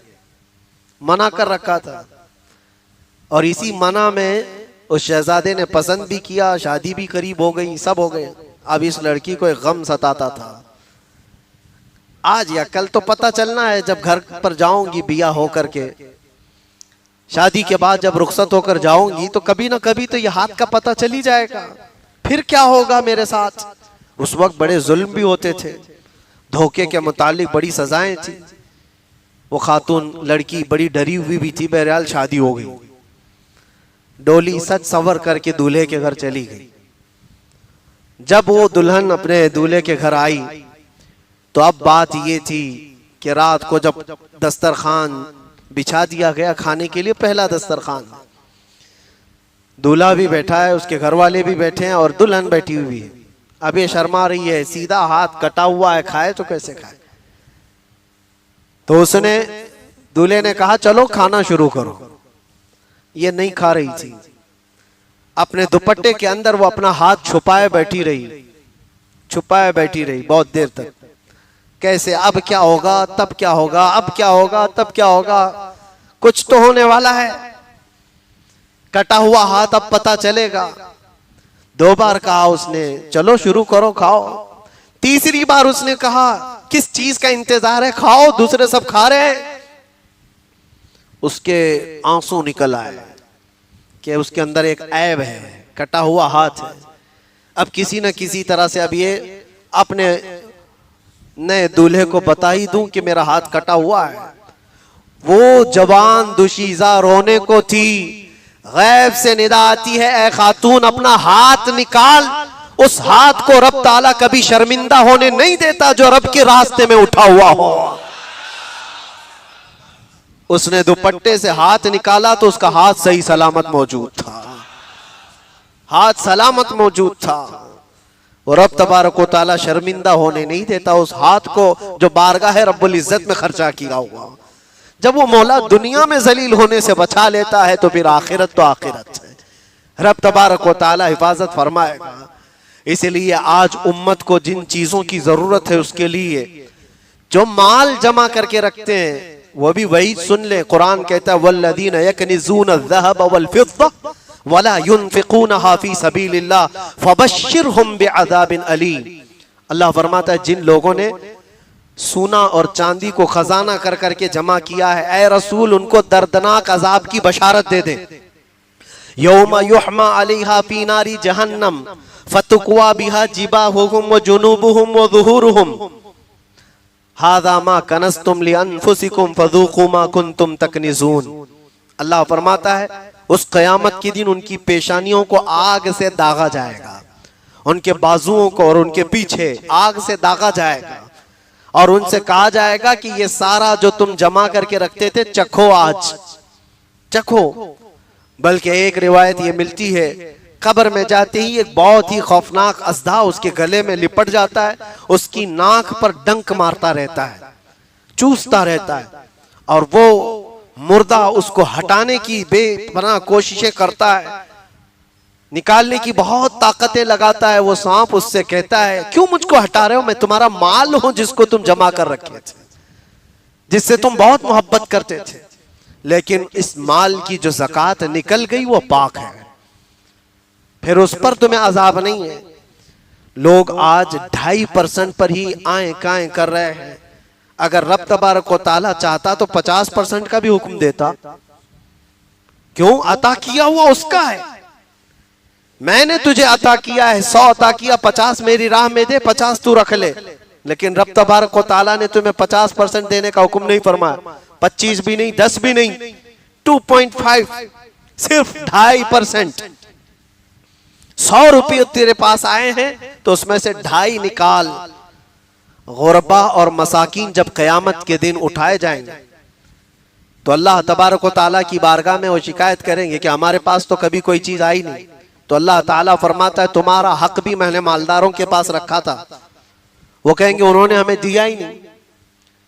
मना कर रखा था। और इसी मना में उस शहजादे ने पसंद भी किया, शादी भी करीब हो गई, सब हो गए। अब इस लड़की को एक गम सताता था, आज या कल तो पता चलना है। जब घर पर जाऊंगी बिया हो करके, शादी के बाद जब रुखसत होकर जाऊंगी, तो कभी ना कभी तो ये हाथ का पता चल ही जाएगा, फिर क्या होगा मेरे साथ। उस वक्त बड़े जुल्म भी होते थे, धोखे के मुतालिक बड़ी सजाएं थी। वो खातून लड़की बड़ी डरी हुई भी थी। बहरहाल शादी हो गई, डोली सज संवर करके दूल्हे के घर चली गई। जब वो दुल्हन अपने दूल्हे के घर आई, तो अब बात ये थी कि रात को जब दस्तरखान बिछा दिया गया खाने के लिए, पहला दस्तरखान, दूल्हा भी बैठा है, उसके घर वाले भी बैठे हैं और दुल्हन बैठी हुई है। अब ये शर्मा रही है, सीधा हाथ कटा हुआ है, खाए तो कैसे खाए। तो उसने, दूल्हे ने कहा चलो खाना शुरू करो। ये नहीं खा रही थी, अपने दुपट्टे के अंदर वो अपना हाथ छुपाए बैठी रही, छुपाए बैठी रही बहुत देर तक। कैसे, अब क्या होगा, तब क्या होगा, अब क्या होगा, तब क्या होगा, कुछ तो होने वाला है, कटा हुआ हाथ अब पता चलेगा। 2 बार कहा उसने चलो शुरू करो खाओ। तीसरी बार उसने कहा किस चीज का इंतजार है, खाओ, दूसरे सब खा रहे हैं। उसके आंसू निकल आए कि उसके अंदर एक ऐब है, कटा हुआ हाथ है। अब किसी न किसी तरह से अब ये अपने नए दूल्हे को बता ही दूं कि मेरा हाथ कटा हुआ है। वो जवान दुशीजा रोने को थी, गैब से निदा आती है, ए खातून अपना हाथ निकाल। उस हाथ को रब ताला कभी शर्मिंदा होने नहीं देता जो रब के रास्ते में उठा हुआ हो। उसने दुपट्टे से हाथ निकाला तो उसका हाथ सही सलामत मौजूद था, हाथ सलामत मौजूद था। और रब तबारक व तआला शर्मिंदा होने नहीं देता उस हाथ को जो बारगाह रब्बुल इज्जत में खर्चा किया हुआ। जब वो मौला दुनिया में जलील होने से बचा लेता है तो फिर आखिरत तो आखिरत है, रब तबारक व तआला हिफाजत फरमाएगा। इसलिए आज उम्मत को जिन चीजों की जरूरत है उसके लिए जो माल जमा करके रखते हैं वो भी वही सुन ले। कुरान कहता है वल्लदीना यकनिज़ून अज़्ज़हब वल फिद्दा वला युनफ़िक़ूनहा फ़ी सबीलिल्लाह फ़बश्शिरहुम बिअज़ाबिन अलीम। अल्लाह फरमाता है जिन लोगों ने सोना और चांदी को खजाना कर करके जमा किया है, ऐ रसूल उनको दर्दनाक अजाब की बशारत दे दे। यौमा युहमा अलैहा फी नारी जहन्नम फतुक्वा बिहा जिबाहुहुम व जुनूबुहुम व ज़ुहूरुहुम हाज़ा मा कनज़्तुम लिअन्फुसिकुम फ़ज़ूक़ू मा कुन्तुम तकनिज़ून। अल्लाह फरमाता है उस क़यामत के दिन उनकी पेशानियों को आग से दागा जाएगा, उनके बाजुओं को और उनके पीछे आग से दागा जाएगा और उनसे कहा जाएगा कि ये सारा जो तुम जमा करके रखते थे चखो, आज चखो। बल्कि एक रिवायत ये मिलती है कब्र में जाते ही एक बहुत ही खौफनाक अज़दा उसके गले में लिपट जाता है, उसकी नाक पर डंक मारता रहता है, चूसता रहता है और वो मुर्दा उसको हटाने की बेपनाह कोशिशें करता है, निकालने की बहुत ताकतें लगाता है। वो सांप उससे कहता है क्यों मुझको हटा रहे हो, मैं तुम्हारा माल हूं जिसको तुम जमा कर रखे थे, जिससे तुम बहुत मोहब्बत करते थे, लेकिन इस माल की जो ज़कात निकल गई वो पाक है, फिर उस पर तुम्हें अजाब नहीं है। लोग आज 2.5% पर ही आए काएं कर रहे हैं। अगर रब तबारक व तआला चाहता तो 50% का भी हुक्म देता। क्यों? अता किया हुआ उसका है, मैंने तुझे अता किया है, 100 अता किया, 50 मेरी राह में दे, 50 तू रख ले। लेकिन रब तबारक व तआला ने तुम्हें 50% देने का हुक्म नहीं फरमाया, 25 भी नहीं, 10 भी नहीं, 2.5, सिर्फ 2.5%। 100 रुपये तेरे पास आए हैं तो उसमें से 2.5 निकाल। गुरबा और मसाकीन जब क़यामत के दिन उठाए जाएंगे तो अल्लाह तबारक व तआला की बारगाह में वो शिकायत करेंगे कि हमारे पास तो कभी कोई चीज आई नहीं। तो अल्लाह ताला फरमाता है तुम्हारा हक भी मैंने मालदारों के पास रखा था। वो कहेंगे उन्होंने हमें दिया ही नहीं।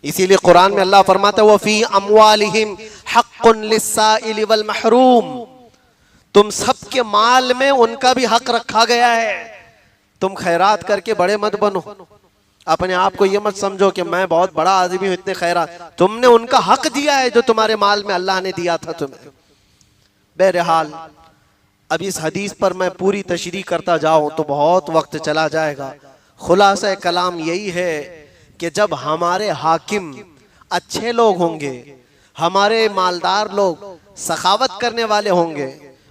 इसीलिए कुरान में अल्लाह फरमाता है वफी अमवालिहिम हक्कुन लिस्साइल वल महरूम, तुम सबके माल में उनका भी हक रखा गया है। तुम खैरात करके बड़े मत बनो, अपने आप को ये मत समझो कि मैं बहुत बड़ा आदमी हूं, इतने खैरात। तुमने उनका हक दिया है जो तुम्हारे माल में अल्लाह ने दिया था तुम्हें। बहरहाल अब इस हदीस पर मैं पूरी तशरीह करता जाऊं तो बहुत वक्त चला जाएगा। खुलासा कलाम यही है कि जब हमारे हाकिम अच्छे लोग होंगे, हमारे मालदार लोग सखावत करने वाले होंगे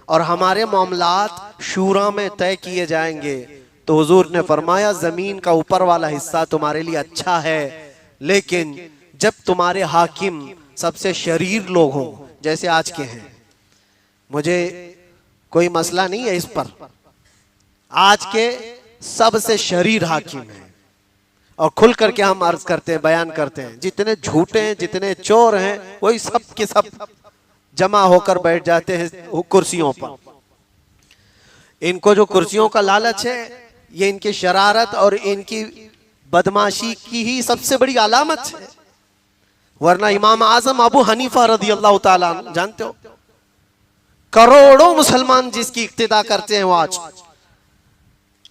और हमारे मामलात शूरा में तय किए जाएंगे, तो हुजूर ने फरमाया जमीन का ऊपर वाला हिस्सा तुम्हारे लिए अच्छा है, लेकिन जब तुम्हारे हाकिम सबसे शरीर लोग हों जैसे आज के हैं, मुझे कोई मसला नहीं है इस पर, आज के सबसे शरीर हाकिम हैं और खुल करके हम अर्ज करते हैं, बयान करते हैं, जितने झूठे हैं, जितने चोर हैं, वही सब के सब जमा होकर बैठ जाते हैं कुर्सियों पर। इनको जो कुर्सियों का लालच है, ये इनकी शरारत और इनकी बदमाशी की ही सबसे बड़ी अलामत है। वरना इमाम आजम अबू हनीफा रज़ी अल्लाह ताला अन्हु, जानते हो, करोड़ों मुसलमान जिसकी इक्तिदा करते हैं, वो आज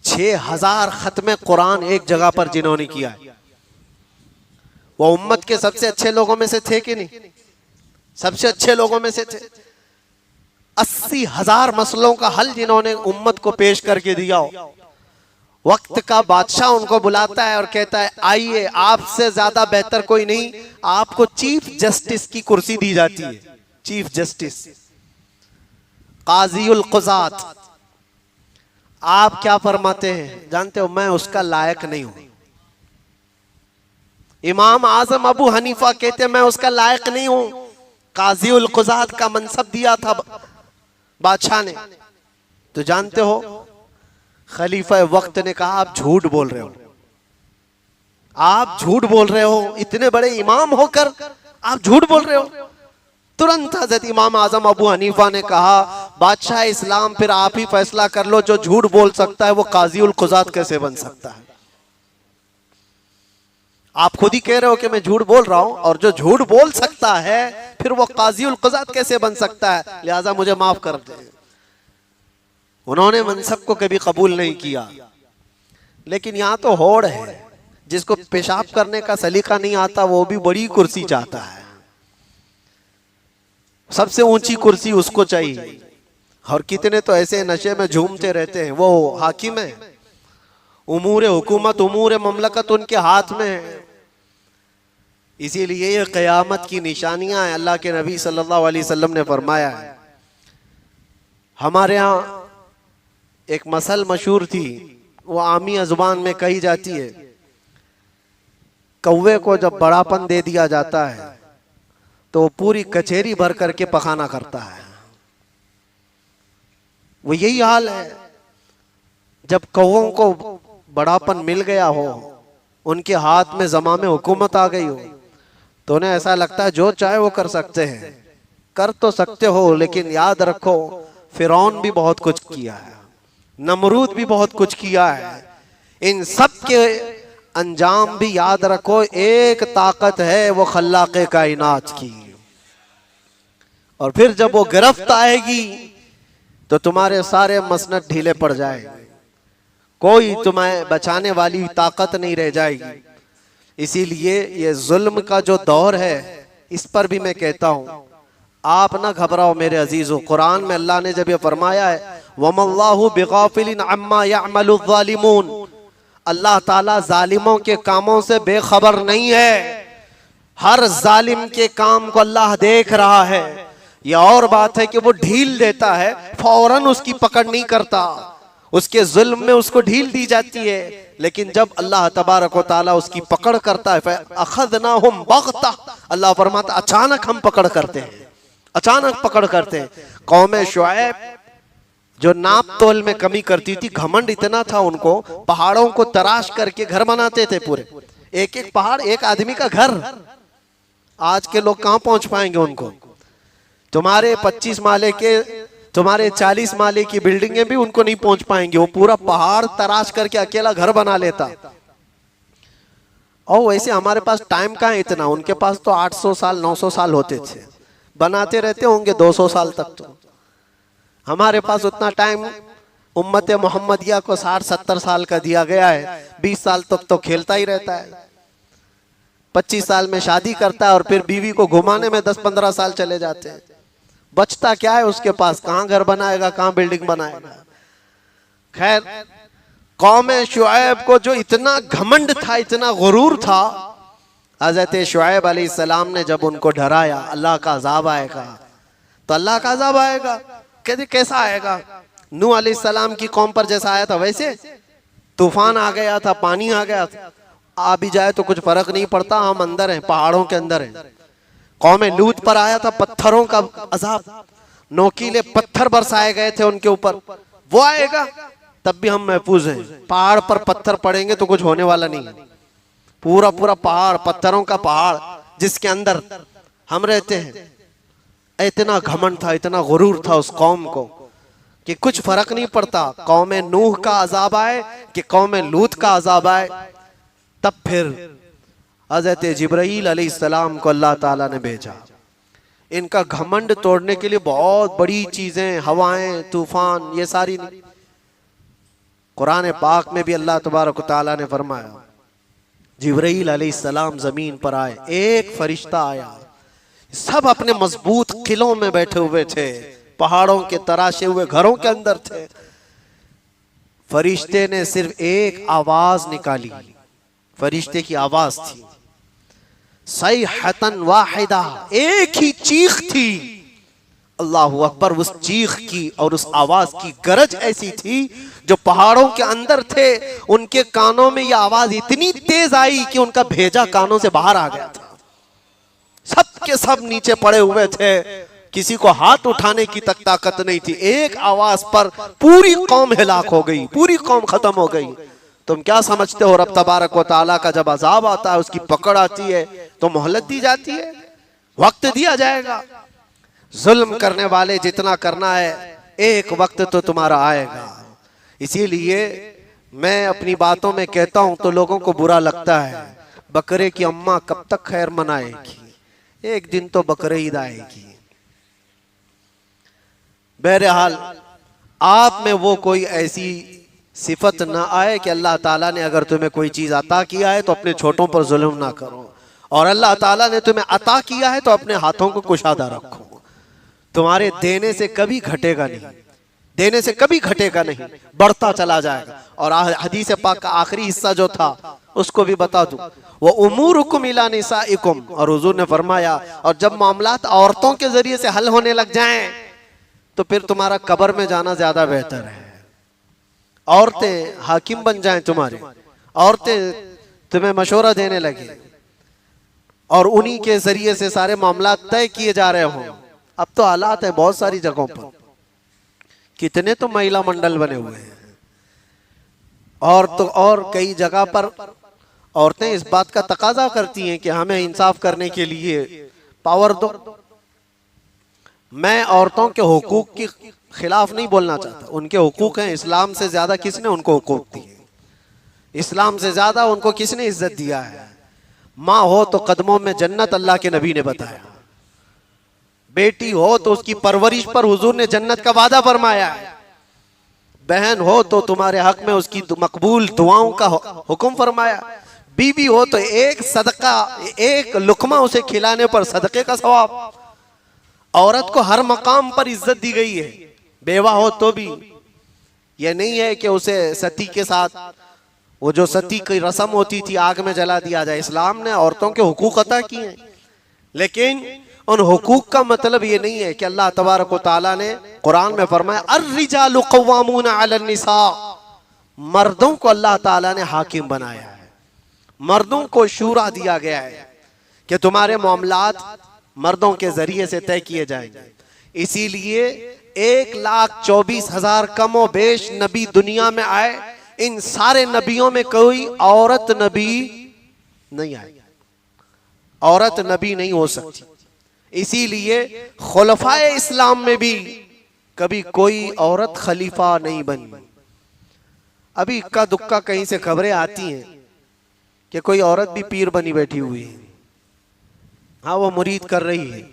6000 खत्मे कुरान एक जगह पर जिन्होंने किया है, वो उम्मत के सबसे अच्छे लोगों में से थे कि नहीं? सबसे अच्छे लोगों में से थे। 80,000 मसलों का हल जिन्होंने उम्मत को पेश करके दिया हो। वक्त का बादशाह उनको बुलाता है और कहता है आइए, आपसे ज्यादा बेहतर कोई नहीं, आपको चीफ जस्टिस की कुर्सी दी जाती है। चीफ जस्टिस, काज़ीउल क़ुज़ात। आप क्या फरमाते हैं जानते हो? मैं उसका लायक नहीं हूं। इमाम आजम अबू हनीफा कहते हैं मैं उसका लायक नहीं हूं। काज़ीउल क़ुज़ात का मनसब दिया था बादशाह ने। तो जानते हो खलीफा वक्त ने कहा आप झूठ बोल रहे हो, आप झूठ बोल रहे हो, इतने बड़े इमाम होकर आप झूठ बोल रहे हो। तुरंत हजरत इमाम आजम अबू हनीफा ने कहा, बादशाह इस्लाम फिर आप ही फैसला कर लो, जो झूठ बोल सकता है वो काजी उल कुज़ात कैसे बन सकता है? आप खुद ही कह रहे हो कि मैं झूठ बोल रहा हूं, और जो झूठ बोल सकता है फिर वो काजी उल कुज़ात कैसे बन सकता है? लिहाजा मुझे माफ कर दे। उन्होंने मनसब को कभी कबूल नहीं किया। लेकिन यहां तो होड़ है, जिसको पेशाब करने का सलीका नहीं आता वो भी बड़ी कुर्सी चाहता है, सबसे ऊंची कुर्सी उसको चाहिए। और कितने तो ऐसे नशे में झूमते रहते हैं, वो हाकिम है, उमूर हुकूमत उमूर ममलकत उनके हाथ में है। इसीलिए ये क़यामत की निशानियां हैं। अल्लाह के नबी सल्लल्लाहु अलैहि वसल्लम ने फरमाया है, हमारे यहाँ एक मसल मशहूर थी, वो आमी ज़ुबान में कही जाती है, कौवे को जब बड़ापन दे दिया जाता है तो पूरी कचहरी भर करके पखाना करता है। वो यही हाल है, जब कौवों को बड़ापन मिल गया हो, उनके हाथ में ज़मामे हुकूमत आ गई हो, तो उन्हें ऐसा लगता है जो चाहे वो कर सकते हैं। कर तो सकते हो, लेकिन याद रखो फिरौन भी बहुत कुछ किया है, नमरूद भी बहुत कुछ किया है। इन सब के अंजाम भी याद रखो, एक ताकत है वो खल्लाक़े कायनात की। और फिर जब वो गिरफ्त आएगी तो तुम्हारे सारे मसनद ढीले पड़ जाएंगे, कोई तुम्हें बचाने वाली ताकत नहीं रह जाएगी। इसीलिए ये जुल्म का जो दौर है, इस पर भी मैं कहता हूँ, आप ना घबराओ मेरे अजीजों। कुरान में अल्लाह ने जब ये फरमाया है, वमल्लाहु बिगाफिलिन अम्मा यअमलुज़्ज़ालिमून, अल्लाह ताला जालिमों के कामों से बेखबर नहीं है। हर जालिम के काम को अल्लाह देख रहा है। यह और बात है कि वो ढील देता है, फौरन उसकी पकड़ नहीं करता, उसके जुल्म में उसको ढील दी जाती है। लेकिन जब अल्लाह तबारक व तआला उसकी पकड़ करता है, फअख़ज़नाहुम बग़ता, अल्लाह फरमाता अचानक हम पकड़ करते हैं, अचानक पकड़ करते हैं। कौम शुएब जो नाप तोल में कमी करती थी, घमंड इतना था उनको, पहाड़ों को तराश करके घर बनाते थे, पूरे एक एक पहाड़ एक आदमी का घर। आज के लोग कहां पहुंच पाएंगे उनको? तुम्हारे 25 माले के, तुम्हारे 40 माले की बिल्डिंगें भी उनको नहीं पहुंच पाएंगे। वो पूरा पहाड़ तराश करके अकेला घर बना लेता। और वैसे हमारे पास टाइम कहाँ है इतना, उनके पास तो 800 साल 900 साल होते थे, बनाते रहते होंगे 200 साल तक। तो हमारे पास उतना टाइम उम्मत मोहम्मदिया को 60-70 साल का दिया गया है। 20 साल तक तो खेलता ही रहता है, 25 साल में शादी करता है और फिर बीवी को घुमाने में 10-15 साल चले जाते हैं। बचता क्या है उसके पास? कहां घर बनाएगा, कहां बिल्डिंग बनाएगा? खैर, कौम शुएब को जो इतना घमंड था, इतना गुरूर था, हजरत शुएब अलैहिस्सलाम ने जब उनको डराया अल्लाह का अज़ाब आएगा, तो अल्लाह का अज़ाब आएगा। कहते कैसा आएगा? नूह अलैहिस्सलाम की कौम पर जैसा आया था वैसे? तूफान आ गया था, पानी आ गया था, आ भी जाए तो कुछ फर्क नहीं पड़ता, हम अंदर हैं, पहाड़ों के अंदर हैं। कौम लूत पर आया था पत्थरों का अज़ाब, नोकीले पत्थर बरसाए गए थे उनके ऊपर, वो आएगा तब भी हम महफूज हैं। पहाड़ पर पत्थर पड़ेंगे तो कुछ होने वाला नहीं है। पूरा पूरा पहाड़, पत्थरों का पहाड़ जिसके अंदर हम रहते हैं। इतना घमंड था, इतना गुरूर था उस कौम को कि कुछ फर्क नहीं पड़ता कौम नूह का अज़ाब आए कि कौम लूत का अज़ाब आए। तब फिर हज़रत जिब्राईल अलैहिस्सलाम को अल्लाह ताला ने भेजा इनका घमंड तोड़ने के लिए। बहुत बड़ी चीजें, हवाएं, तूफान, ये सारी नहीं। कुरान पाक में भी अल्लाह तबारक ताला ने फरमाया, जिब्राईल अलैहिस्सलाम जमीन पर आए, एक फरिश्ता आया, सब अपने मजबूत किलों में बैठे हुए थे, पहाड़ों के तराशे हुए घरों के अंदर थे। फरिश्ते ने सिर्फ एक आवाज निकाली, फरिश्ते की आवाज थी, सैहतन वाहिदा, एक ही चीख थी। अल्लाहु अकबर। उस चीख की और उस आवाज की गरज ऐसी थी, जो पहाड़ों के अंदर थे उनके कानों में यह आवाज इतनी तेज आई कि उनका भेजा कानों से बाहर आ गया था। सब के सब नीचे पड़े हुए थे, किसी को हाथ उठाने की तक ताकत नहीं थी। एक आवाज पर पूरी कौम हिलाक हो गई, पूरी कौम खत्म हो गई। तुम क्या समझते हो, रब तबारक व तआला का जब अजाब आता है, उसकी पकड़ आती है तो मोहलत दी जाती है, वक्त दिया जाएगा। जुल्म करने वाले जितना करना है एक वक्त तो तुम्हारा आएगा। इसीलिए मैं अपनी बातों में कहता हूं तो लोगों को बुरा लगता है, बकरे की अम्मा कब तक खैर मनाएगी, एक दिन तो बकरे ईद आएगी। बहरहाल आप में वो कोई ऐसी सिफत ना आए कि अल्लाह ताला ने अगर तुम्हें कोई चीज अता किया है तो अपने छोटों पर जुल्म ना करो, और अल्लाह ताला ने तुम्हें अता किया है तो अपने हाथों को कुशादा रखो। तुम्हारे देने से कभी घटेगा नहीं, देने से कभी घटेगा नहीं, बढ़ता चला जाएगा। और हदीस पाक का आखिरी हिस्सा जो था उसको भी बता दूं, वो उमूरुकुम इला निसाइकुम, और हुजूर ने फरमाया और जब मामलात औरतों के जरिए से हल होने लग जाएं तो फिर तुम्हारा कब्र में जाना ज्यादा बेहतर है। औरतें हाकिम बन जाएं तुम्हारे, औरतें तुम्हें मशवरा देने लगे और उन्हीं के जरिए से सारे मामलात तय किए जा रहे हों। अब तो हालात है बहुत सारी जगहों पर, कितने तो महिला मंडल बने हुए हैं, और तो और कई जगह पर औरतें इस बात का तकाजा करती हैं कि हमें इंसाफ करने के लिए पावर दो। मैं औरतों के हुकूक के खिलाफ नहीं बोलना चाहता, उनके हुकूक हैं। इस्लाम से ज्यादा किसने उनको हुकूक दिए, इस्लाम से ज्यादा उनको किसने इज्जत दिया है। माँ हो तो कदमों में जन्नत, अल्लाह के नबी ने बताया। बेटी हो तो उसकी परवरिश पर हुजूर ने जन्नत का वादा फरमाया है। बहन हो तो तुम्हारे हक में उसकी मकबूल दुआओं का हुक्म फरमाया। बीवी हो तो एक सदका, एक लुकमा उसे खिलाने पर सदके का सवाब। औरत को हर मकाम पर इज्जत दी गई है। बेवा हो तो भी यह नहीं है कि उसे सती के साथ, वो जो सती की रस्म होती थी, आग में जला दिया जाए। इस्लाम ने औरतों के हुकूक अता किए हैं, लेकिन उन हुकूक का मतलब ये नहीं है कि अल्लाह तबारक व तआला ने कुरान में फरमाया अर्रिजालु क़व्वामूना अलन निसा, मर्दों को अल्लाह ताला ने हाकिम बनाया है, मर्दों को शूरा दिया गया है कि तुम्हारे मामलात मर्दों के जरिए से तय किए जाएंगे। इसीलिए 1,24,000 कमो बेश नबी दुनिया में आए, इन सारे नबियों में कोई औरत नबी नहीं आई, औरत नबी नहीं हो सकती। इसीलिए खुलफाए इस्लाम में भी कभी कोई औरत खलीफा नहीं बनी। अभी इक्का दुक्का कहीं से खबरें आती हैं कि कोई औरत भी पीर बनी बैठी हुई है। हाँ, वो मुरीद कर रही है।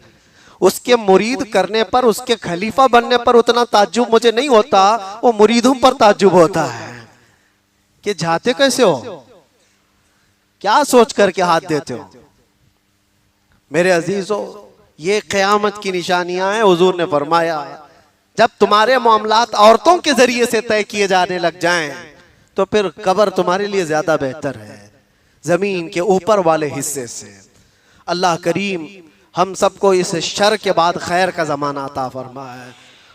उसके मुरीद करने पर, उसके खलीफा बनने पर उतना ताज्जुब मुझे नहीं होता, वो मुरीदों पर ताज्जुब होता है कि जाते कैसे हो, क्या सोच करके हाथ देते हो। मेरे अजीजों, ये क़यामत की निशानियां हैं। हुजूर ने फरमाया जब तुम्हारे मामलात औरतों के जरिए से तय किए जाने लग जाएं तो फिर कब्र तुम्हारे लिए ज्यादा बेहतर है जमीन के ऊपर वाले हिस्से से। अल्लाह करीम हम सबको इस शर के बाद खैर का ज़माना अता फरमाए।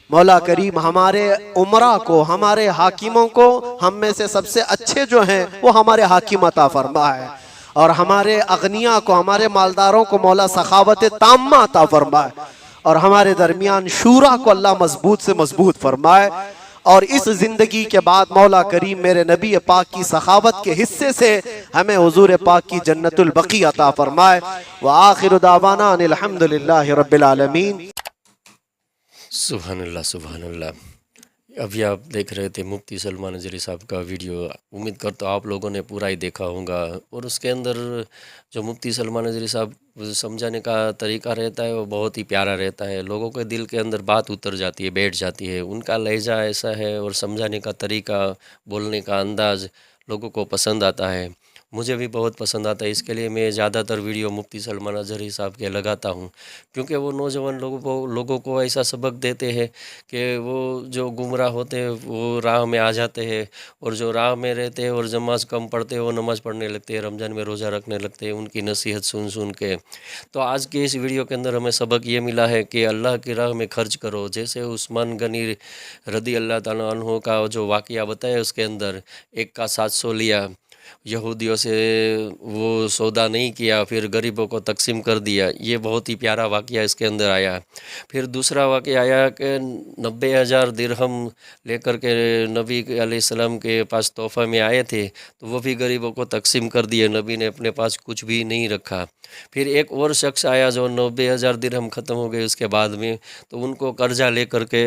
मौला करीम हमारे उमरा को, हमारे हाकिमों को, हम में से सबसे अच्छे जो हैं वो हमारे हाकिम अता फरमाए, और हमारे अगनिया को, हमारे मालदारों को मौला सखावत ताम्मा अता फरमाए, और हमारे दरमियान शूरा को अल्लाह मजबूत से मजबूत फरमाए। और इस जिंदगी के बाद मौला करीम मेरे नबी पाक की सखावत के हिस्से से हमें हुजूर पाक की जन्नतुल बकी अता फरमाए। व आखिर दावाना अनिल हम्दुलिल्लाहि रब्बिल आलमीन। सुभान अल्लाह, सुभान अल्लाह। अभी आप देख रहे थे मुफ्ती सलमान अजहरी साहब का वीडियो। उम्मीद करता हूँ आप लोगों ने पूरा ही देखा होगा, और उसके अंदर जो मुफ्ती सलमान अजहरी साहब समझाने का तरीका रहता है वो बहुत ही प्यारा रहता है। लोगों के दिल के अंदर बात उतर जाती है, बैठ जाती है। उनका लहजा ऐसा है और समझाने का तरीका, बोलने का अंदाज़ लोगों को पसंद आता है। मुझे भी बहुत पसंद आता है। इसके लिए मैं ज़्यादातर वीडियो मुफ्ती सलमान अजहरी साहब के लगाता हूँ, क्योंकि वो नौजवान लोगों को ऐसा सबक देते हैं कि वो जो गुमराह होते हैं वो राह में आ जाते हैं, और जो राह में रहते हैं और नमाज़ कम पढ़ते हैं वो नमाज़ पढ़ने लगते हैं, रमज़ान में रोज़ा रखने लगते हैं उनकी नसीहत सुन सुन के। तो आज के इस वीडियो के अंदर हमें सबक ये मिला है कि अल्लाह की राह में खर्च करो। जैसे उस्मान गनी रदी अल्लाह ताला अन्हु का जो वाक़या बताया, उसके अंदर एक का 700 लिया, यहूदियों से वो सौदा नहीं किया, फिर गरीबों को तकसीम कर दिया। ये बहुत ही प्यारा वाक़या इसके अंदर आया। फिर दूसरा वाक़या आया कि 90,000 दिरहम लेकर के नबी अलैहिस्सलाम के पास तोहफ़ा में आए थे, तो वो भी गरीबों को तकसीम कर दिए। नबी ने अपने पास कुछ भी नहीं रखा। फिर एक और शख्स आया जो 90,000 दिरहम ख़त्म हो गए उसके बाद में, तो उनको कर्जा ले करके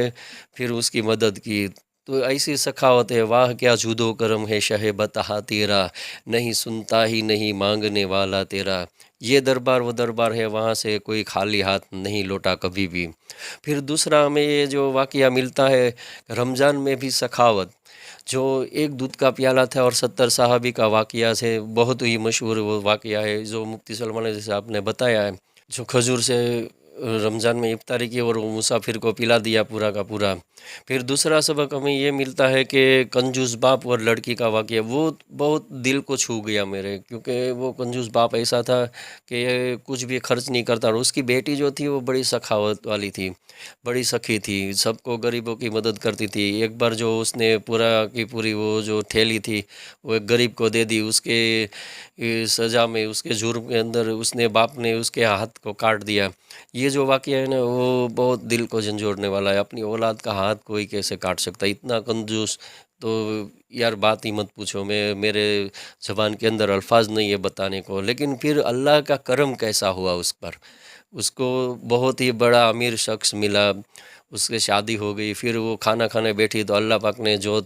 फिर उसकी मदद की। तो ऐसी सखावत है, वाह क्या जूदो करम है शहे बता तेरा, नहीं सुनता ही नहीं मांगने वाला तेरा। ये दरबार वो दरबार है, वहाँ से कोई खाली हाथ नहीं लौटा कभी भी। फिर दूसरा हमें ये जो वाक़या मिलता है रमज़ान में भी सखावत, जो एक दूध का प्याला था और 70 सहाबी का वाक़या से बहुत ही मशहूर वो वाक़या है, जो मुफ्ती सलमान जैसे आपने बताया है, जो खजूर से रमज़ान में इफ्तारी की और वो मुसाफिर को पिला दिया पूरा का पूरा। फिर दूसरा सबक हमें ये मिलता है कि कंजूस बाप और लड़की का वाक़या, वो बहुत दिल को छू गया मेरे, क्योंकि वो कंजूस बाप ऐसा था कि कुछ भी खर्च नहीं करता, और उसकी बेटी जो थी वो बड़ी सखावत वाली थी, बड़ी सखी थी, सबको गरीबों की मदद करती थी। एक बार जो उसने पूरा की पूरी वो जो थैली थी वो एक गरीब को दे दी, उसके सज़ा में, उसके जुर्म के अंदर उसने बाप ने उसके हाथ को काट दिया। ये जो वाक़या है ना वो बहुत दिल को झंझोड़ने वाला है। अपनी औलाद का हाथ कोई कैसे काट सकता है, इतना कंजूस। तो यार बात ही मत पूछो, मैं मेरे ज़बान के अंदर अल्फाज नहीं है बताने को। लेकिन फिर अल्लाह का करम कैसा हुआ उस पर, उसको बहुत ही बड़ा अमीर शख्स मिला, उसकी शादी हो गई। फिर वो खाना खाने बैठी तो अल्लाह पाक ने जो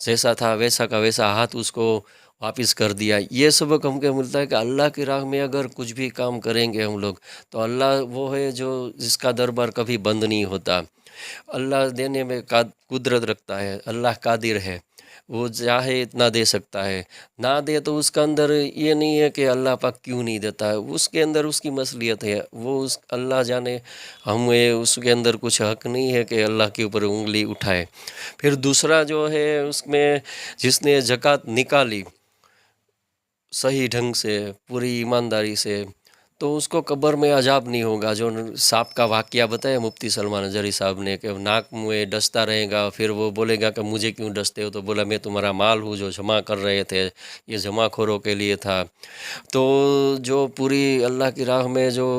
जैसा था वैसा का वैसा हाथ उसको वापस कर दिया। ये सबक हमको मिलता है कि अल्लाह की राह में अगर कुछ भी काम करेंगे हम लोग, तो अल्लाह वो है जो जिसका दरबार कभी बंद नहीं होता। अल्लाह देने में का कुदरत रखता है, अल्लाह कादिर है, वो चाहे इतना दे सकता है। ना दे तो उसका अंदर ये नहीं है कि अल्लाह पाक क्यों नहीं देता है, उसके अंदर उसकी मसलियत है, वो उस अल्लाह जाने। हमें उसके अंदर कुछ हक नहीं है कि अल्लाह के ऊपर उंगली उठाए। फिर दूसरा जो है उसमें जिसने ज़कात निकाली सही ढंग से, पूरी ईमानदारी से, तो उसको कब्र में अजाब नहीं होगा। जो सांप का वाक़या बताया मुफ्ती सलमान अजहरी साहब ने कि नाक मुँह डसता रहेगा, फिर वो बोलेगा कि मुझे क्यों डसते हो, तो बोला मैं तुम्हारा माल हूँ जो जमा कर रहे थे, ये जमाखोरों के लिए था। तो जो पूरी अल्लाह की राह में जो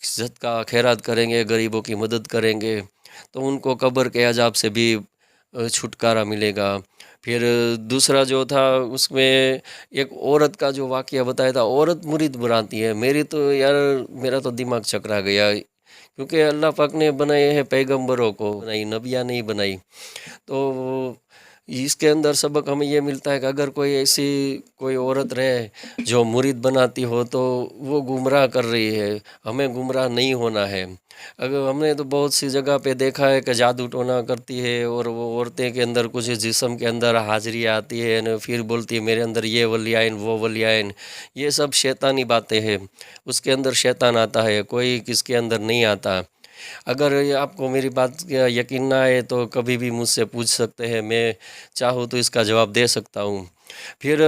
इज़्ज़त का खैरात करेंगे, गरीबों की मदद करेंगे, तो उनको कब्र के अजाब से भी छुटकारा मिलेगा। फिर दूसरा जो था उसमें एक औरत का जो वाक़या बताया था, औरत मुरीद बनाती है, मेरी तो यार मेरा तो दिमाग चकरा गया, क्योंकि अल्लाह पाक ने बनाए हैं पैगंबरों को, बनाई नबियाँ नहीं बनाई। तो इसके अंदर सबक हमें ये मिलता है कि अगर कोई ऐसी कोई औरत रहे जो मुरीद बनाती हो, तो वो गुमराह कर रही है, हमें गुमराह नहीं होना है। अगर हमने तो बहुत सी जगह पे देखा है कि जादू टोना करती है, और वो औरतें के अंदर कुछ जिस्म के अंदर हाजरी आती है न, फिर बोलती है मेरे अंदर ये वली आइन वो वली आइन। ये सब शैतानी बातें हैं, उसके अंदर शैतान आता है, कोई किसके अंदर नहीं आता। अगर ये आपको मेरी बात का यकीन ना आए तो कभी भी मुझसे पूछ सकते हैं, मैं चाहूँ तो इसका जवाब दे सकता हूँ। फिर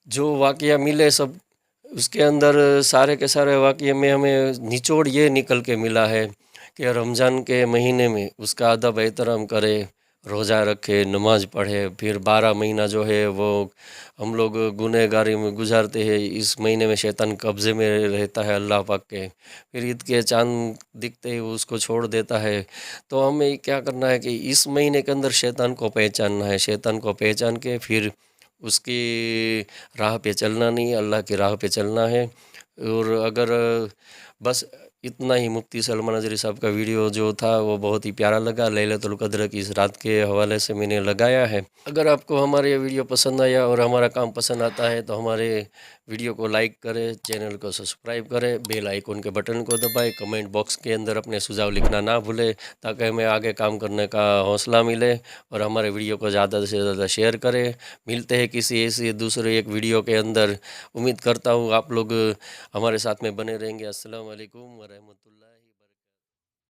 जो वाक़या मिले सब, उसके अंदर सारे के सारे वाक़ये में हमें निचोड़ ये निकल के मिला है कि रमज़ान के महीने में उसका अदब एहतराम करे, रोज़ा रखे, नमाज़ पढ़े। फिर 12 महीना जो है वो हम लोग गुनहगारी में गुजारते हैं। इस महीने में शैतान कब्ज़े में रहता है अल्लाह पाक के। फिर ईद के चाँद दिखते ही वो उसको छोड़ देता है। तो हमें क्या करना है कि इस महीने के अंदर शैतान को पहचानना है, शैतान को पहचान के फिर उसकी राह पे चलना नहीं, अल्लाह की राह पे चलना है। और अगर बस इतना ही, मुफ्ती सलमान अजहरी साहब का वीडियो जो था वो बहुत ही प्यारा लगा, लैलतुल क़द्र की इस रात के हवाले से मैंने लगाया है। अगर आपको हमारा ये वीडियो पसंद आया और हमारा काम पसंद आता है तो हमारे वीडियो को लाइक करें, चैनल को सब्सक्राइब करें, बेल आइकन के बटन को दबाएं, कमेंट बॉक्स के अंदर अपने सुझाव लिखना ना भूलें, ताकि हमें आगे काम करने का हौसला मिले। और हमारे वीडियो को ज़्यादा से ज़्यादा शेयर करें। मिलते हैं किसी ऐसी दूसरे एक वीडियो के अंदर। उम्मीद करता हूँ आप लोग हमारे साथ में बने रहेंगे। अस्सलाम वालेकुम व रहमतुल्लाह।